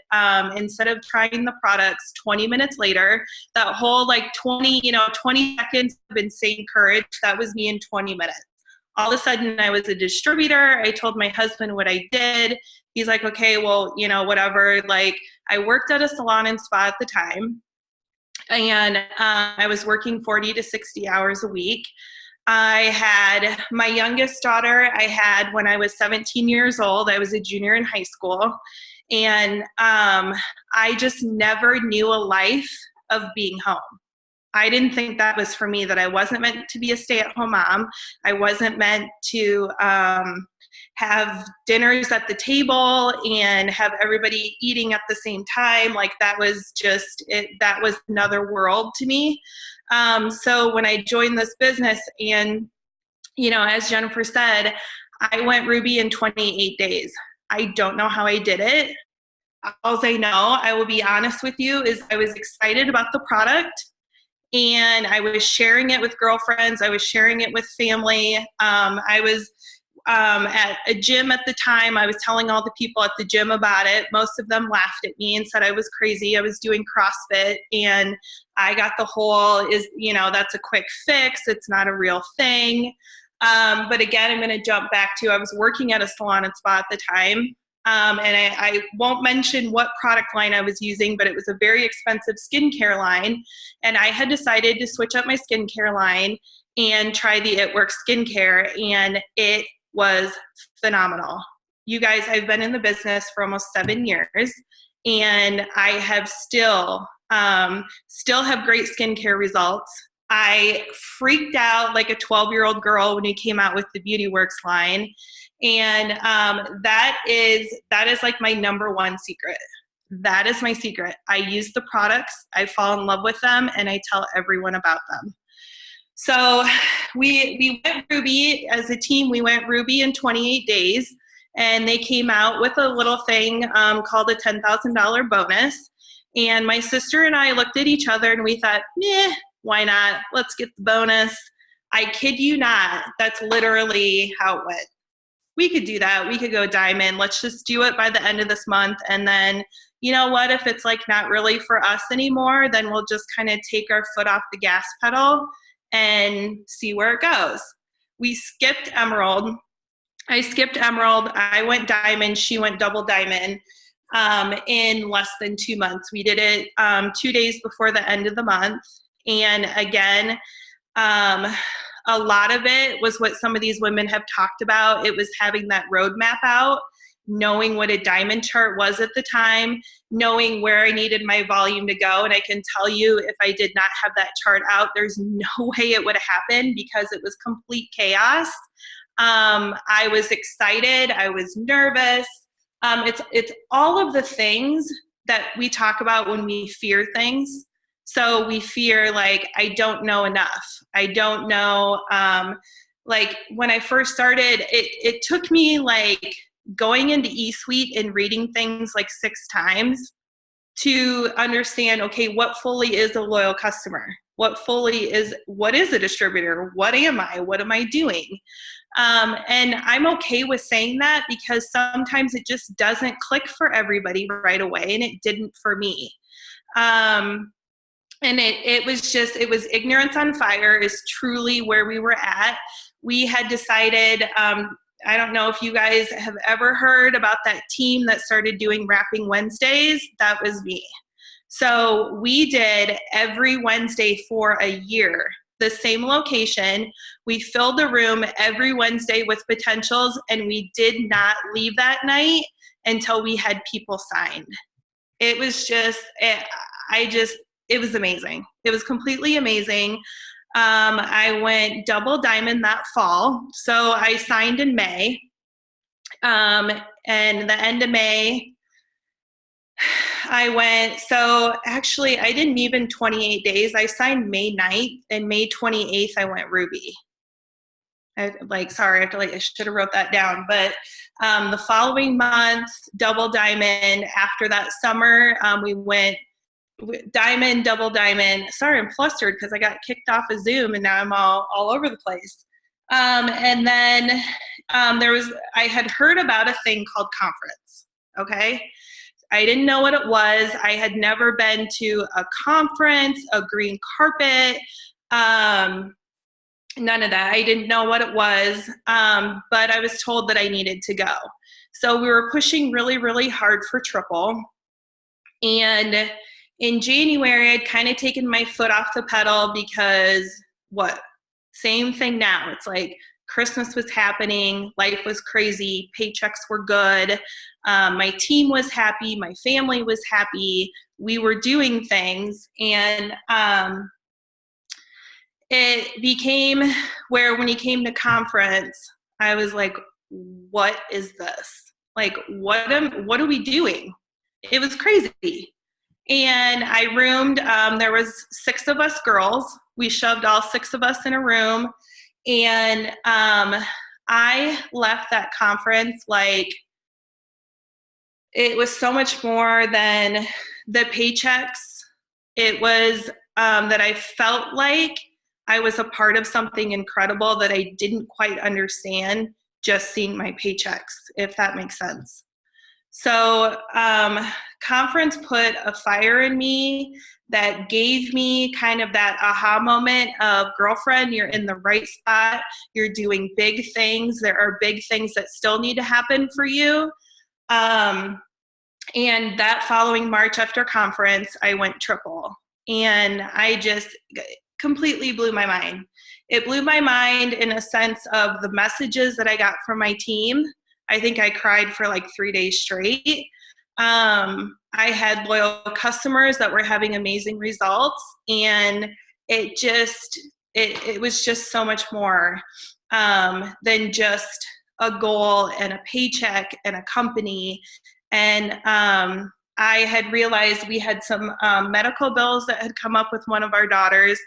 instead of trying the products 20 minutes later, that whole 20 seconds of insane courage, that was me in 20 minutes. All of a sudden, I was a distributor. I told my husband what I did. He's like, okay, well, whatever. I worked at a salon and spa at the time, and I was working 40 to 60 hours a week. I had my youngest daughter when I was 17 years old. I was a junior in high school, and I just never knew a life of being home. I didn't think that was for me, that I wasn't meant to be a stay-at-home mom. I wasn't meant to have dinners at the table and have everybody eating at the same time. That was just it. That was another world to me. So when I joined this business, and as Jennifer said, I went Ruby in 28 days. I don't know how I did it. All I know, I will be honest with you, is I was excited about the product. And I was sharing it with girlfriends. I was sharing it with family. I was at a gym at the time. I was telling all the people at the gym about it. Most of them laughed at me and said I was crazy. I was doing CrossFit, and I got the whole, that's a quick fix. It's not a real thing. But again, I'm going to jump back to, I was working at a salon and spa at the time. And I won't mention what product line I was using, but it was a very expensive skincare line. And I had decided to switch up my skincare line and try the It Works skincare, and it was phenomenal. You guys, I've been in the business for almost 7 years, and I have still have great skincare results. I freaked out like a 12-year-old girl when we came out with the Beauty Works line. And that is like my number one secret. That is my secret. I use the products, I fall in love with them, and I tell everyone about them. So we went Ruby as a team. We went Ruby in 28 days, and they came out with a little thing called a $10,000 bonus. And my sister and I looked at each other and we thought, why not? Let's get the bonus. I kid you not. That's literally how it went. We could do that. We could go diamond. Let's just do it by the end of this month. And then, you know what, if it's not really for us anymore, then we'll just kind of take our foot off the gas pedal and see where it goes. We skipped emerald. I skipped emerald. I went diamond. She went double diamond in less than 2 months. We did it 2 days before the end of the month. And again, a lot of it was what some of these women have talked about. It was having that roadmap out, knowing what a diamond chart was at the time, knowing where I needed my volume to go. And I can tell you, if I did not have that chart out, there's no way it would have happened, because it was complete chaos. I was excited. I was nervous. It's all of the things that we talk about when we fear things. So we fear, I don't know enough. I don't know, when I first started, it took me going into eSuite and reading things 6 times to understand, okay, what fully is a loyal customer? What is a distributor? What am I? What am I doing? And I'm okay with saying that, because sometimes it just doesn't click for everybody right away, and it didn't for me. And it was ignorance on fire is truly where we were at. We had decided, I don't know if you guys have ever heard about that team that started doing Wrapping Wednesdays. That was me. So we did every Wednesday for a year, the same location. We filled the room every Wednesday with potentials, and we did not leave that night until we had people signed. It was just, it was amazing. It was completely amazing. I went double diamond that fall. So I signed in May. And the end of May, I went, so actually I didn't even 28 days. I signed May 9th, and May 28th, I went ruby. I should have wrote that down. But the following month, double diamond. After that summer, we went diamond, double diamond. Sorry, I'm flustered because I got kicked off of Zoom and now I'm all over the place. And then I had heard about a thing called conference. Okay. I didn't know what it was. I had never been to a conference, a green carpet, none of that. I didn't know what it was, but I was told that I needed to go. So we were pushing really, really hard for triple. And in January, I'd kind of taken my foot off the pedal because same thing now. It's like Christmas was happening. Life was crazy. Paychecks were good. My team was happy. My family was happy. We were doing things. And it became where when you came to conference, I was like, what is this? Like, what are we doing? It was crazy. And I roomed, there was 6 of us girls. We shoved all 6 of us in a room. And I left that conference like it was so much more than the paychecks. It was that I felt like I was a part of something incredible that I didn't quite understand just seeing my paychecks, if that makes sense. So conference put a fire in me that gave me kind of that aha moment of, girlfriend, you're in the right spot. You're doing big things. There are big things that still need to happen for you. And that following March after conference, I went triple. And I just completely blew my mind. It blew my mind in a sense of the messages that I got from my team. I think I cried for like 3 days straight. I had loyal customers that were having amazing results, and it was just so much more than just a goal and a paycheck and a company. And I had realized we had some medical bills that had come up with one of our daughters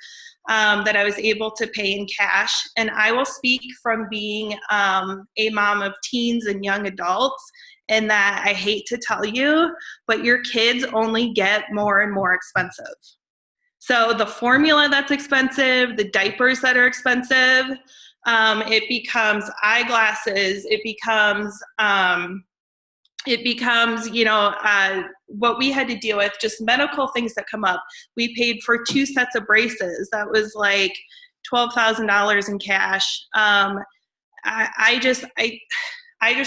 that I was able to pay in cash. And I will speak from being a mom of teens and young adults, and that I hate to tell you, but your kids only get more and more expensive. So the formula that's expensive, the diapers that are expensive, it becomes eyeglasses, it becomes what we had to deal with, just medical things that come up. We paid for 2 sets of braces. That was like $12,000 in cash. I just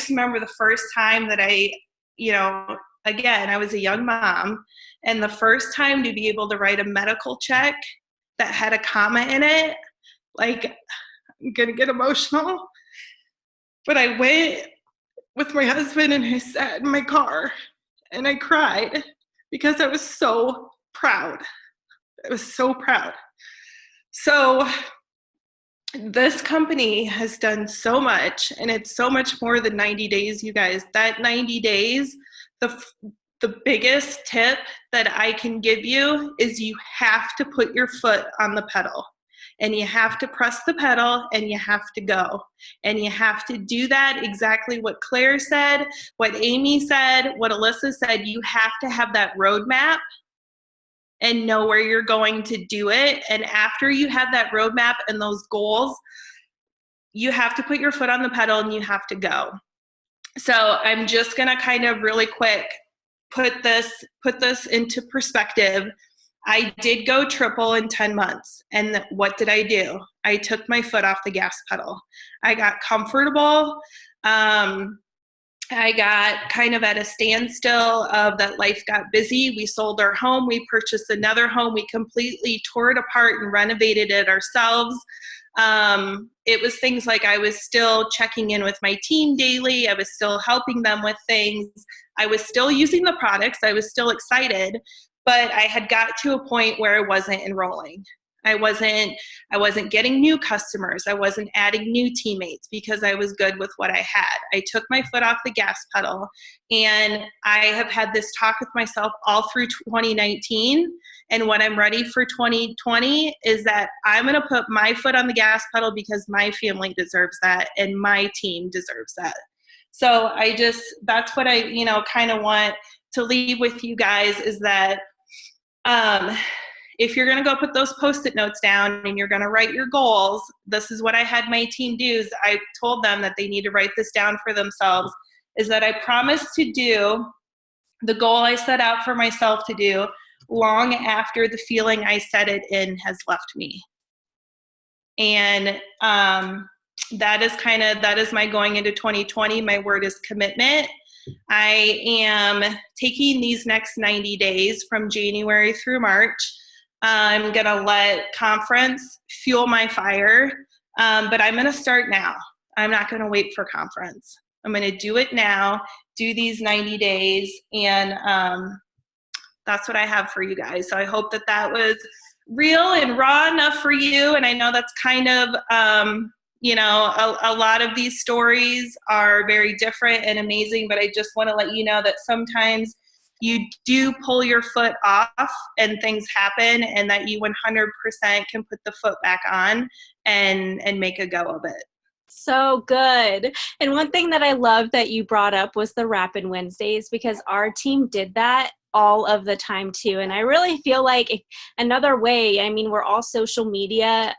remember the first time that again, I was a young mom, and the first time to be able to write a medical check that had a comma in it, like, I'm gonna get emotional, but I went with my husband and I sat in my car and I cried because I was so proud. I was so proud. So this company has done so much, and it's so much more than 90 days, you guys. That 90 days, the biggest tip that I can give you is you have to put your foot on the pedal. And you have to press the pedal, and you have to go. And you have to do that exactly what Claire said, what Amy said, what Alyssa said. You have to have that roadmap and know where you're going to do it. And after you have that roadmap and those goals, you have to put your foot on the pedal and you have to go. So I'm just going to kind of really quick put this into perspective. I did go triple in 10 months. And what did I do? I took my foot off the gas pedal. I got comfortable. I got kind of at a standstill of that life got busy. We sold our home. We purchased another home. We completely tore it apart and renovated it ourselves. It was things like I was still checking in with my team daily. I was still helping them with things. I was still using the products. I was still excited, but I had got to a point where I wasn't enrolling. I wasn't getting new customers. I wasn't adding new teammates because I was good with what I had. I took my foot off the gas pedal, and I have had this talk with myself all through 2019. And what I'm ready for 2020 is that I'm going to put my foot on the gas pedal because my family deserves that and my team deserves that. So that's what I, kind of want to leave with you guys is that, if you're going to go put those Post-it notes down and you're going to write your goals, this is what I had my team do. Is I told them that they need to write this down for themselves, is that I promised to do the goal I set out for myself to do long after the feeling I set it in has left me. And that is my going into 2020. My word is commitment. I am taking these next 90 days from January through March. I'm going to let conference fuel my fire, but I'm going to start now. I'm not going to wait for conference. I'm going to do it now, do these 90 days, and that's what I have for you guys. So I hope that was real and raw enough for you, and I know that's kind of, a lot of these stories are very different and amazing, but I just want to let you know that sometimes you do pull your foot off and things happen, and that you 100% can put the foot back on and make a go of it. So good. And one thing that I love that you brought up was the Rapid Wednesdays, because our team did that all of the time too. And I really feel like another way, we're all social media,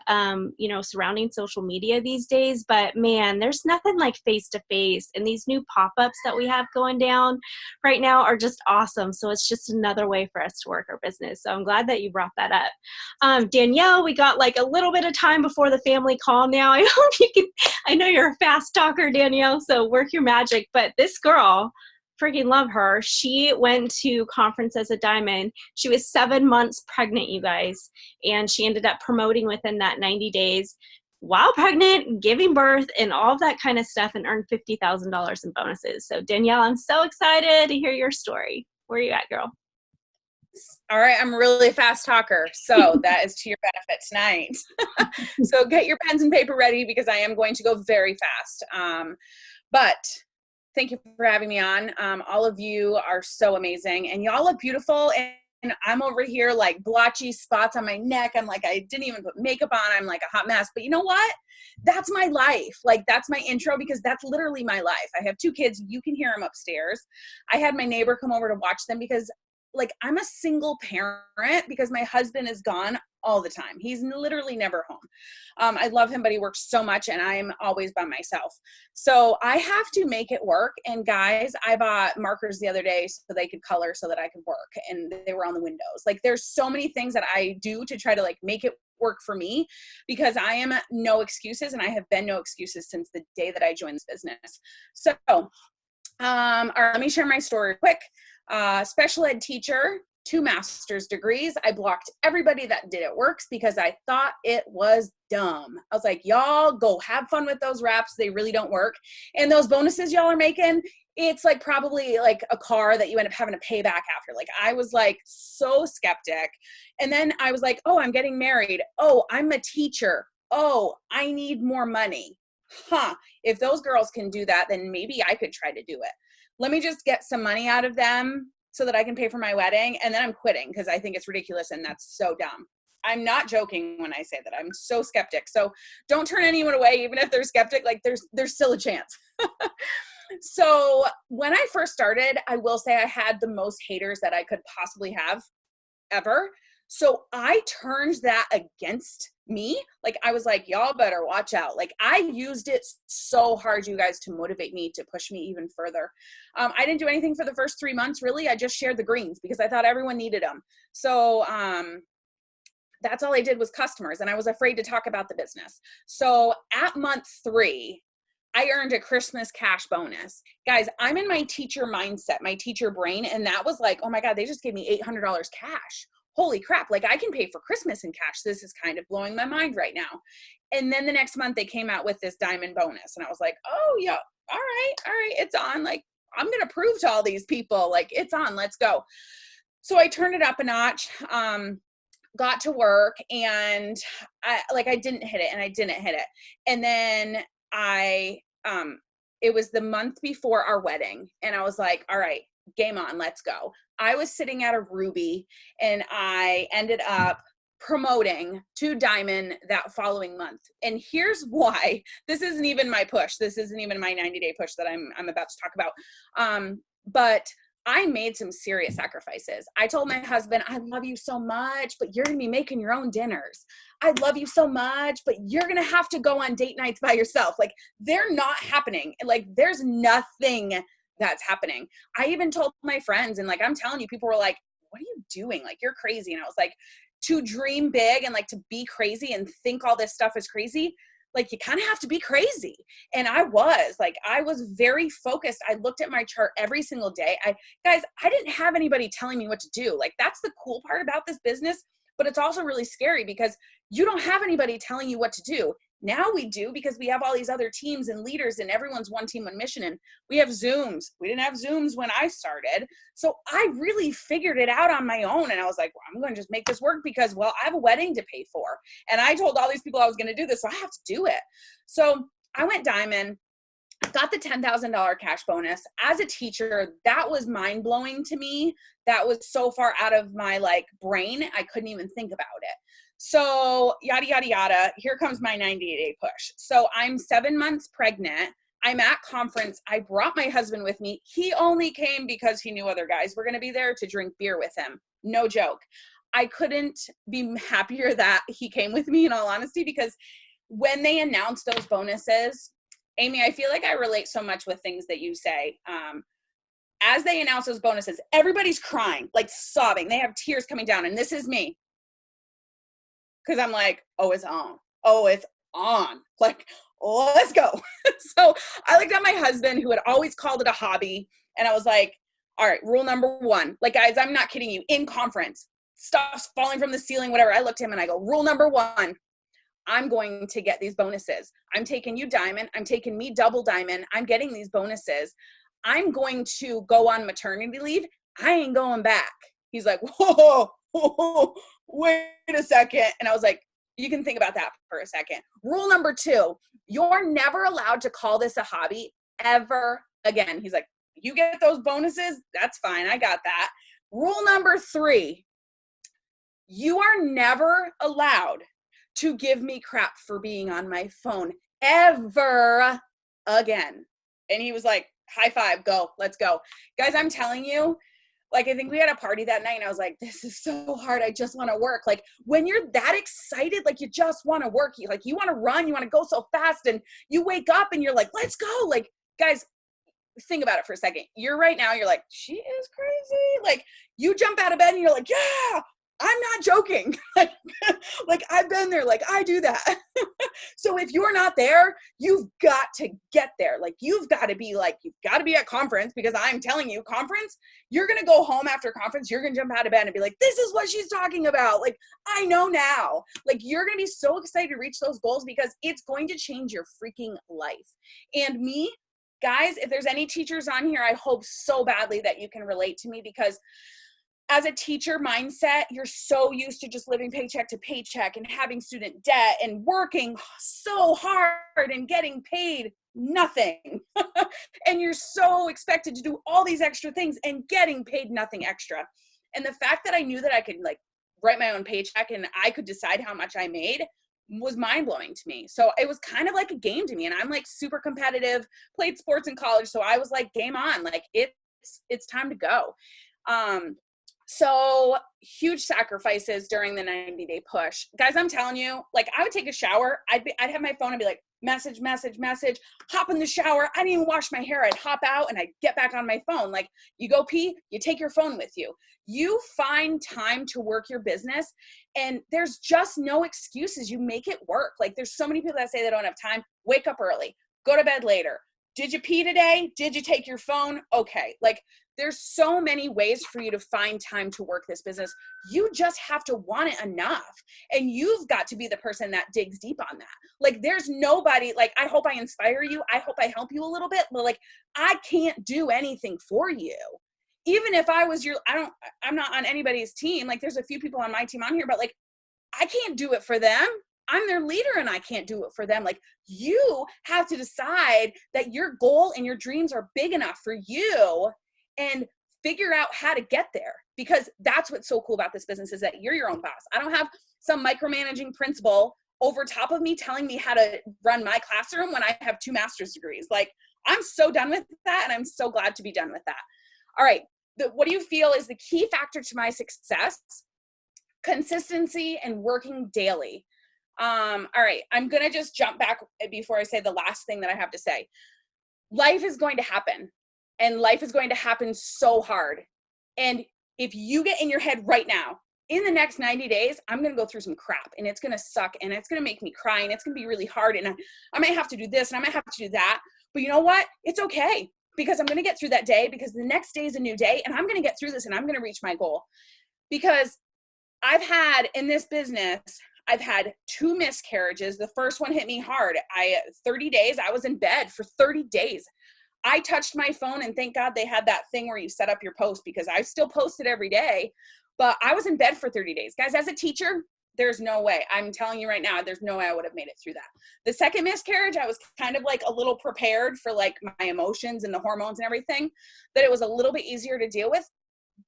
surrounding social media these days, but man, there's nothing like face-to-face, and these new pop-ups that we have going down right now are just awesome. So it's just another way for us to work our business. So I'm glad that you brought that up. Danielle, we got like a little bit of time before the family call now. I hope you can, I know you're a fast talker, Danielle, so work your magic, but this girl, freaking love her. She went to conference as a diamond. She was 7 months pregnant, you guys, and she ended up promoting within that 90 days while pregnant, giving birth, and all of that kind of stuff, and earned $50,000 in bonuses. So Danielle, I'm so excited to hear your story. Where are you at, girl? All right, I'm really a fast talker, so that is to your benefit tonight. So get your pens and paper ready because I am going to go very fast. But thank you for having me on. All of you are so amazing, and y'all look beautiful. And I'm over here like blotchy spots on my neck. I'm like, I didn't even put makeup on. I'm like a hot mess. But you know what? That's my life. Like, that's my intro because that's literally my life. I have 2 kids. You can hear them upstairs. I had my neighbor come over to watch them because like I'm a single parent because my husband is gone all the time. He's literally never home. I love him, but he works so much and I'm always by myself. So I have to make it work. And guys, I bought markers the other day so they could color so that I could work, and they were on the windows. Like, there's so many things that I do to try to like make it work for me because I am no excuses, and I have been no excuses since the day that I joined this business. So, all right, let me share my story quick. Special ed teacher, 2 master's degrees. I blocked everybody that did it works because I thought it was dumb. I was like, y'all go have fun with those wraps. They really don't work. And those bonuses y'all are making, it's like probably like a car that you end up having to pay back after. Like, I was like so skeptic. And then I was like, oh, I'm getting married. Oh, I'm a teacher. Oh, I need more money. If those girls can do that, then maybe I could try to do it. Let me just get some money out of them so that I can pay for my wedding. And then I'm quitting because I think it's ridiculous and that's so dumb. I'm not joking when I say that. I'm so skeptic. So don't turn anyone away, even if they're skeptic. Like, there's still a chance. So when I first started, I will say I had the most haters that I could possibly have ever. So I turned that against me. Like, I was like, y'all better watch out. Like, I used it so hard, you guys, to motivate me, to push me even further. I didn't do anything for the first 3 months, really. I just shared the greens because I thought everyone needed them. So that's all I did was customers, and I was afraid to talk about the business. So at month 3, I earned a Christmas cash bonus. Guys, I'm in my teacher mindset, my teacher brain. And that was like, oh my God, they just gave me $800 cash. Holy crap. Like I can pay for Christmas in cash. This is kind of blowing my mind right now. And then the next month they came out with this diamond bonus. And I was like, oh yeah, all right. It's on. Like, I'm going to prove to all these people, like it's on, let's go. So I turned it up a notch. Got to work, and I didn't hit it. And then it was the month before our wedding, and I was like, all right, game on, let's go. I was sitting at a Ruby, and I ended up promoting to Diamond that following month. And here's why. This isn't even my push. This isn't even my 90-day push that I'm about to talk about. But I made some serious sacrifices. I told my husband, I love you so much, but you're going to be making your own dinners. I love you so much, but you're going to have to go on date nights by yourself. Like, they're not happening. Like, there's nothing that's happening. I even told my friends, and like, I'm telling you, people were like, what are you doing? Like, you're crazy. And I was like, to dream big and like to be crazy and think all this stuff is crazy, like you kind of have to be crazy. And I was very focused. I looked at my chart every single day. I didn't have anybody telling me what to do. Like, that's the cool part about this business, but it's also really scary because you don't have anybody telling you what to do. Now we do, because we have all these other teams and leaders, and everyone's one team, one mission. And we have Zooms. We didn't have Zooms when I started. So I really figured it out on my own. And I was like, well, I'm going to just make this work because, well, I have a wedding to pay for. And I told all these people I was going to do this, so I have to do it. So I went Diamond, got the $10,000 cash bonus. As a teacher, that was mind blowing to me. That was so far out of my brain, I couldn't even think about it. So yada, yada, yada. Here comes my 90-day push. So I'm 7 months pregnant. I'm at conference. I brought my husband with me. He only came because he knew other guys were going to be there to drink beer with him. No joke. I couldn't be happier that he came with me, in all honesty, because when they announced those bonuses, Amy, I feel like I relate so much with things that you say. As they announced those bonuses, everybody's crying, like sobbing. They have tears coming down. And this is me. Because I'm like, oh, it's on. Oh, it's on. Like, let's go. So I looked at my husband, who had always called it a hobby. And I was like, all right, rule number 1. Like, guys, I'm not kidding you. In conference, stuff's falling from the ceiling, whatever. I looked at him and I go, rule number 1, I'm going to get these bonuses. I'm taking you Diamond. I'm taking me double Diamond. I'm getting these bonuses. I'm going to go on maternity leave. I ain't going back. He's like, whoa, wait a second. And I was like, you can think about that for a second. Rule number 2, you're never allowed to call this a hobby ever again. He's like, you get those bonuses? That's fine. I got that. Rule number 3, you are never allowed to give me crap for being on my phone ever again. And he was like, high five, go, let's go. Guys, I'm telling you, I think we had a party that night and I was like, this is so hard. I just want to work. Like, when you're that excited, you just want to work. You want to run, you want to go so fast, and you wake up and you're like, let's go. Like, guys, think about it for a second. You're like, she is crazy. You jump out of bed and you're like, yeah, I'm not joking. I've been there. I do that. So if you're not there, you've got to get there. You've got to be at conference, because I'm telling you, conference, you're going to go home after conference. You're going to jump out of bed and be like, this is what she's talking about. I know now. You're going to be so excited to reach those goals, because it's going to change your freaking life. And me, guys, if there's any teachers on here, I hope so badly that you can relate to me, because as a teacher mindset, you're so used to just living paycheck to paycheck and having student debt and working so hard and getting paid nothing. And you're so expected to do all these extra things and getting paid nothing extra. And the fact that I knew that I could write my own paycheck and I could decide how much I made was mind-blowing to me. So it was kind of like a game to me. And I'm super competitive, played sports in college. So I was like, game on, it's time to go. So huge sacrifices during the 90-day push. Guys, I'm telling you, I would take a shower. I'd have my phone and be like, message, hop in the shower. I didn't even wash my hair. I'd hop out and I'd get back on my phone. Like, you go pee, you take your phone with you. You find time to work your business, and there's just no excuses. You make it work. Like, there's so many people that say they don't have time. Wake up early, go to bed later. Did you pee today? Did you take your phone? Okay. Like, there's so many ways for you to find time to work this business. You just have to want it enough. And you've got to be the person that digs deep on that. Like, there's nobody, like, I hope I inspire you. I hope I help you a little bit, but like, I can't do anything for you. Even if I was I'm not on anybody's team. Like, there's a few people on my team on here, but like, I can't do it for them. I'm their leader and I can't do it for them. Like, you have to decide that your goal and your dreams are big enough for you and figure out how to get there, because that's what's so cool about this business, is that you're your own boss. I don't have some micromanaging principal over top of me telling me how to run my classroom when I have 2 master's degrees. Like, I'm so done with that, and I'm so glad to be done with that. All right. What do you feel is the key factor to my success? Consistency and working daily. All right. I'm going to just jump back before I say the last thing that I have to say. Life is going to happen, and life is going to happen so hard. And if you get in your head right now, in the next 90 days, I'm going to go through some crap, and it's going to suck, and it's going to make me cry, and it's going to be really hard. And I might have to do this, and I might have to do that. But you know what? It's okay, because I'm going to get through that day, because the next day is a new day, and I'm going to get through this, and I'm going to reach my goal. Because I've had in this business, I've had 2 miscarriages. The first one hit me hard. 30 days, I was in bed for 30 days. I touched my phone, and thank God they had that thing where you set up your post, because I still posted every day, but I was in bed for 30 days. Guys, as a teacher, there's no way. I'm telling you right now, there's no way I would have made it through that. The second miscarriage, I was kind of like a little prepared for like my emotions and the hormones and everything, that it was a little bit easier to deal with.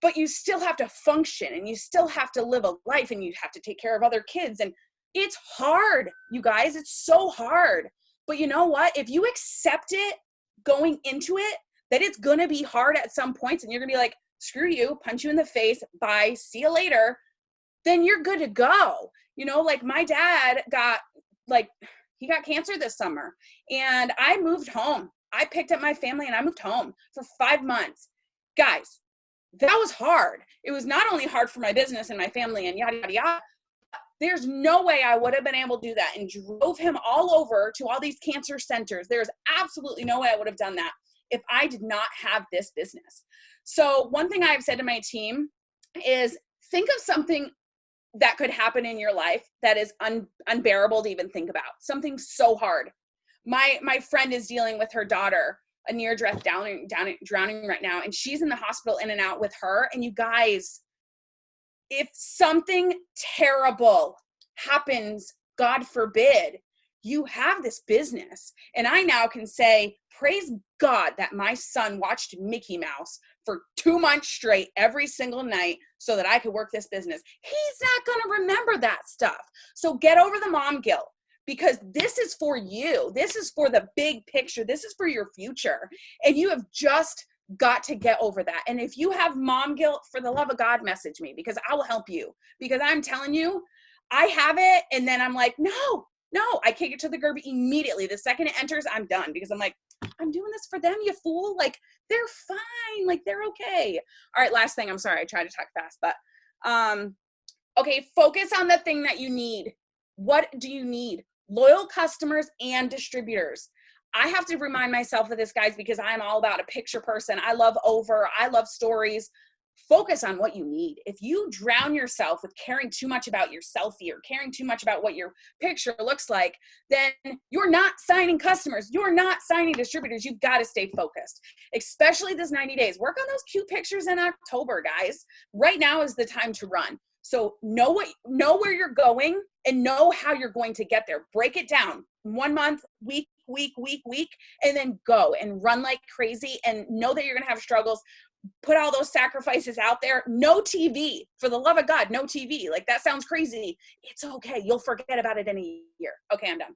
But you still have to function, and you still have to live a life, and you have to take care of other kids. And it's hard, you guys. It's so hard. But you know what? If you accept it going into it, that it's going to be hard at some points, and you're going to be like, screw you, punch you in the face, bye, see you later, then you're good to go. You know, like my dad he got cancer this summer, and I moved home. I picked up my family and I moved home for 5 months. Guys, that was hard. It was not only hard for my business and my family and yada, yada, yada. There's no way I would have been able to do that, and drove him all over to all these cancer centers. There's absolutely no way I would have done that if I did not have this business. So one thing I've said to my team is, think of something that could happen in your life that is unbearable to even think about. Something so hard. My friend is dealing with her daughter, a near-death drowning right now, and she's in the hospital in and out with her. And you guys, if something terrible happens, God forbid, you have this business. And I now can say, praise God that my son watched Mickey Mouse for 2 months straight every single night so that I could work this business. He's not going to remember that stuff. So get over the mom guilt, because this is for you. This is for the big picture. This is for your future. And you have just got to get over that. And if you have mom guilt, for the love of God, message me, because I will help you. Because I'm telling you, I have it. And then I'm like, no, I kick it to the curb immediately. The second it enters, I'm done, because I'm like, I'm doing this for them, you fool. Like, they're fine. Like, they're okay. All right. Last thing. I'm sorry. I tried to talk fast, but, okay. Focus on the thing that you need. What do you need? Loyal customers and distributors. I have to remind myself of this, guys, because I'm all about a picture person. I love stories. Focus on what you need. If you drown yourself with caring too much about your selfie or caring too much about what your picture looks like, then you're not signing customers. You're not signing distributors. You've got to stay focused, especially this 90 days. Work on those cute pictures in October, guys. Right now is the time to run. So know where you're going and know how you're going to get there. Break it down 1 month, week, and then go and run like crazy, and know that you're going to have struggles. Put all those sacrifices out there. No TV, for the love of God, no TV. Like, that sounds crazy. It's okay. You'll forget about it in a year. Okay, I'm done.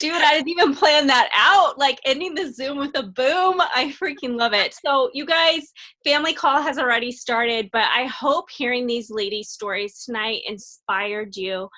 Dude, I didn't even plan that out. Like, ending the Zoom with a boom. I freaking love it. So you guys, family call has already started, but I hope hearing these ladies' stories tonight inspired you.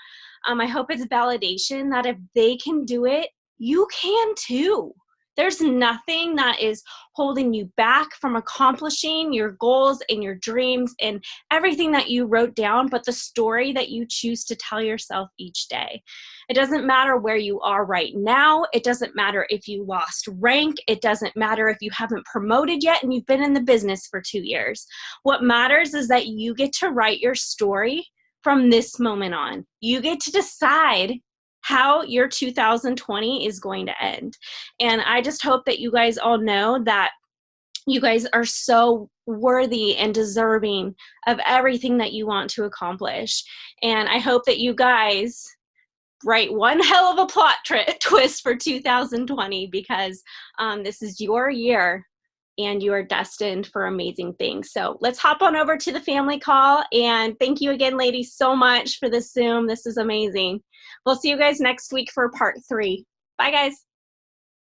I hope it's validation that if they can do it, you can too. There's nothing that is holding you back from accomplishing your goals and your dreams and everything that you wrote down, but the story that you choose to tell yourself each day. It doesn't matter where you are right now. It doesn't matter if you lost rank. It doesn't matter if you haven't promoted yet and you've been in the business for 2 years. What matters is that you get to write your story from this moment on. You get to decide how your 2020 is going to end. And I just hope that you guys all know that you guys are so worthy and deserving of everything that you want to accomplish. And I hope that you guys write one hell of a plot twist for 2020, because this is your year and you are destined for amazing things. So let's hop on over to the family call. And thank you again, ladies, so much for this Zoom. This is amazing. We'll see you guys next week for part 3. Bye, guys.